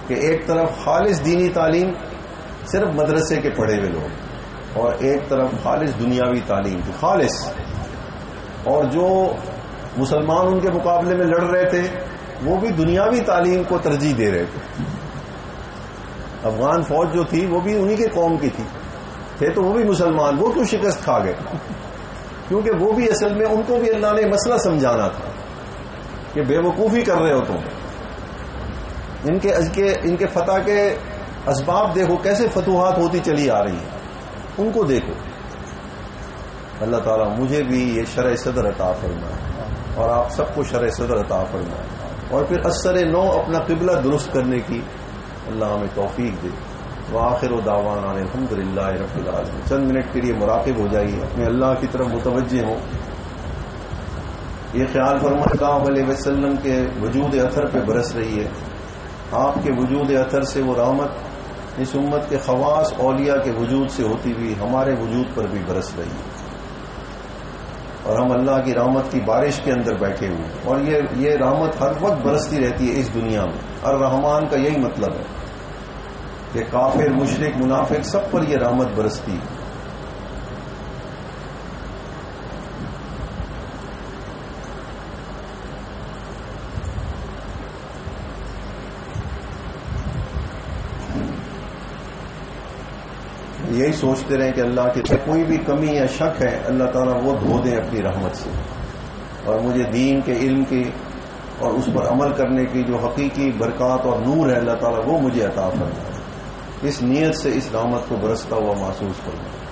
کہ ایک طرف خالص دینی تعلیم صرف مدرسے کے پڑھے ہوئے لوگ، اور ایک طرف خالص دنیاوی تعلیم کی خالص. اور جو مسلمان ان کے مقابلے میں لڑ رہے تھے وہ بھی دنیاوی تعلیم کو ترجیح دے رہے تھے. افغان فوج جو تھی وہ بھی انہی کے قوم کی تھے تو وہ بھی مسلمان. وہ کیوں شکست کھا گئے؟ کیونکہ وہ بھی اصل میں ان کو بھی اللہ نے مسئلہ سمجھانا تھا کہ بے وقوفی کر رہے ہو تم. ان کے فتح کے اسباب دیکھو کیسے فتوحات ہوتی چلی آ رہی ہیں، ان کو دیکھو. اللہ تعالیٰ مجھے بھی یہ شرع صدر عطا فرمائے اور آپ سب کو شرع صدر عطا فرمائے، اور پھر اثر نو اپنا قبلہ درست کرنے کی اللہ ہمیں توفیق دے. وآخر دعوانا الحمدللہ رب العالمین. چند منٹ کے لیے مراقب ہو جائیے، اپنے اللہ کی طرف متوجہ ہوں. یہ خیال فرمائے صلی اللہ علیہ وسلم کے وجود اثر پہ برس رہی ہے. آپ کے وجود اثر سے وہ رحمت اس امت کے خواص اولیاء کے وجود سے ہوتی ہوئی ہمارے وجود پر بھی برس رہی ہے، اور ہم اللہ کی رحمت کی بارش کے اندر بیٹھے ہوئے. اور یہ رحمت ہر وقت برستی رہتی ہے اس دنیا میں. الرحمن کا یہی مطلب ہے کہ کافر، مشرک، منافق سب پر یہ رحمت برستی ہے. یہی سوچتے رہیں کہ اللہ کی کوئی بھی کمی یا شک ہے اللہ تعالیٰ وہ دھو دیں اپنی رحمت سے، اور مجھے دین کے علم کی اور اس پر عمل کرنے کی جو حقیقی برکات اور نور ہے اللہ تعالیٰ وہ مجھے عطا فرمائے. اس نیت سے اس رحمت کو برستا ہوا محسوس کروں.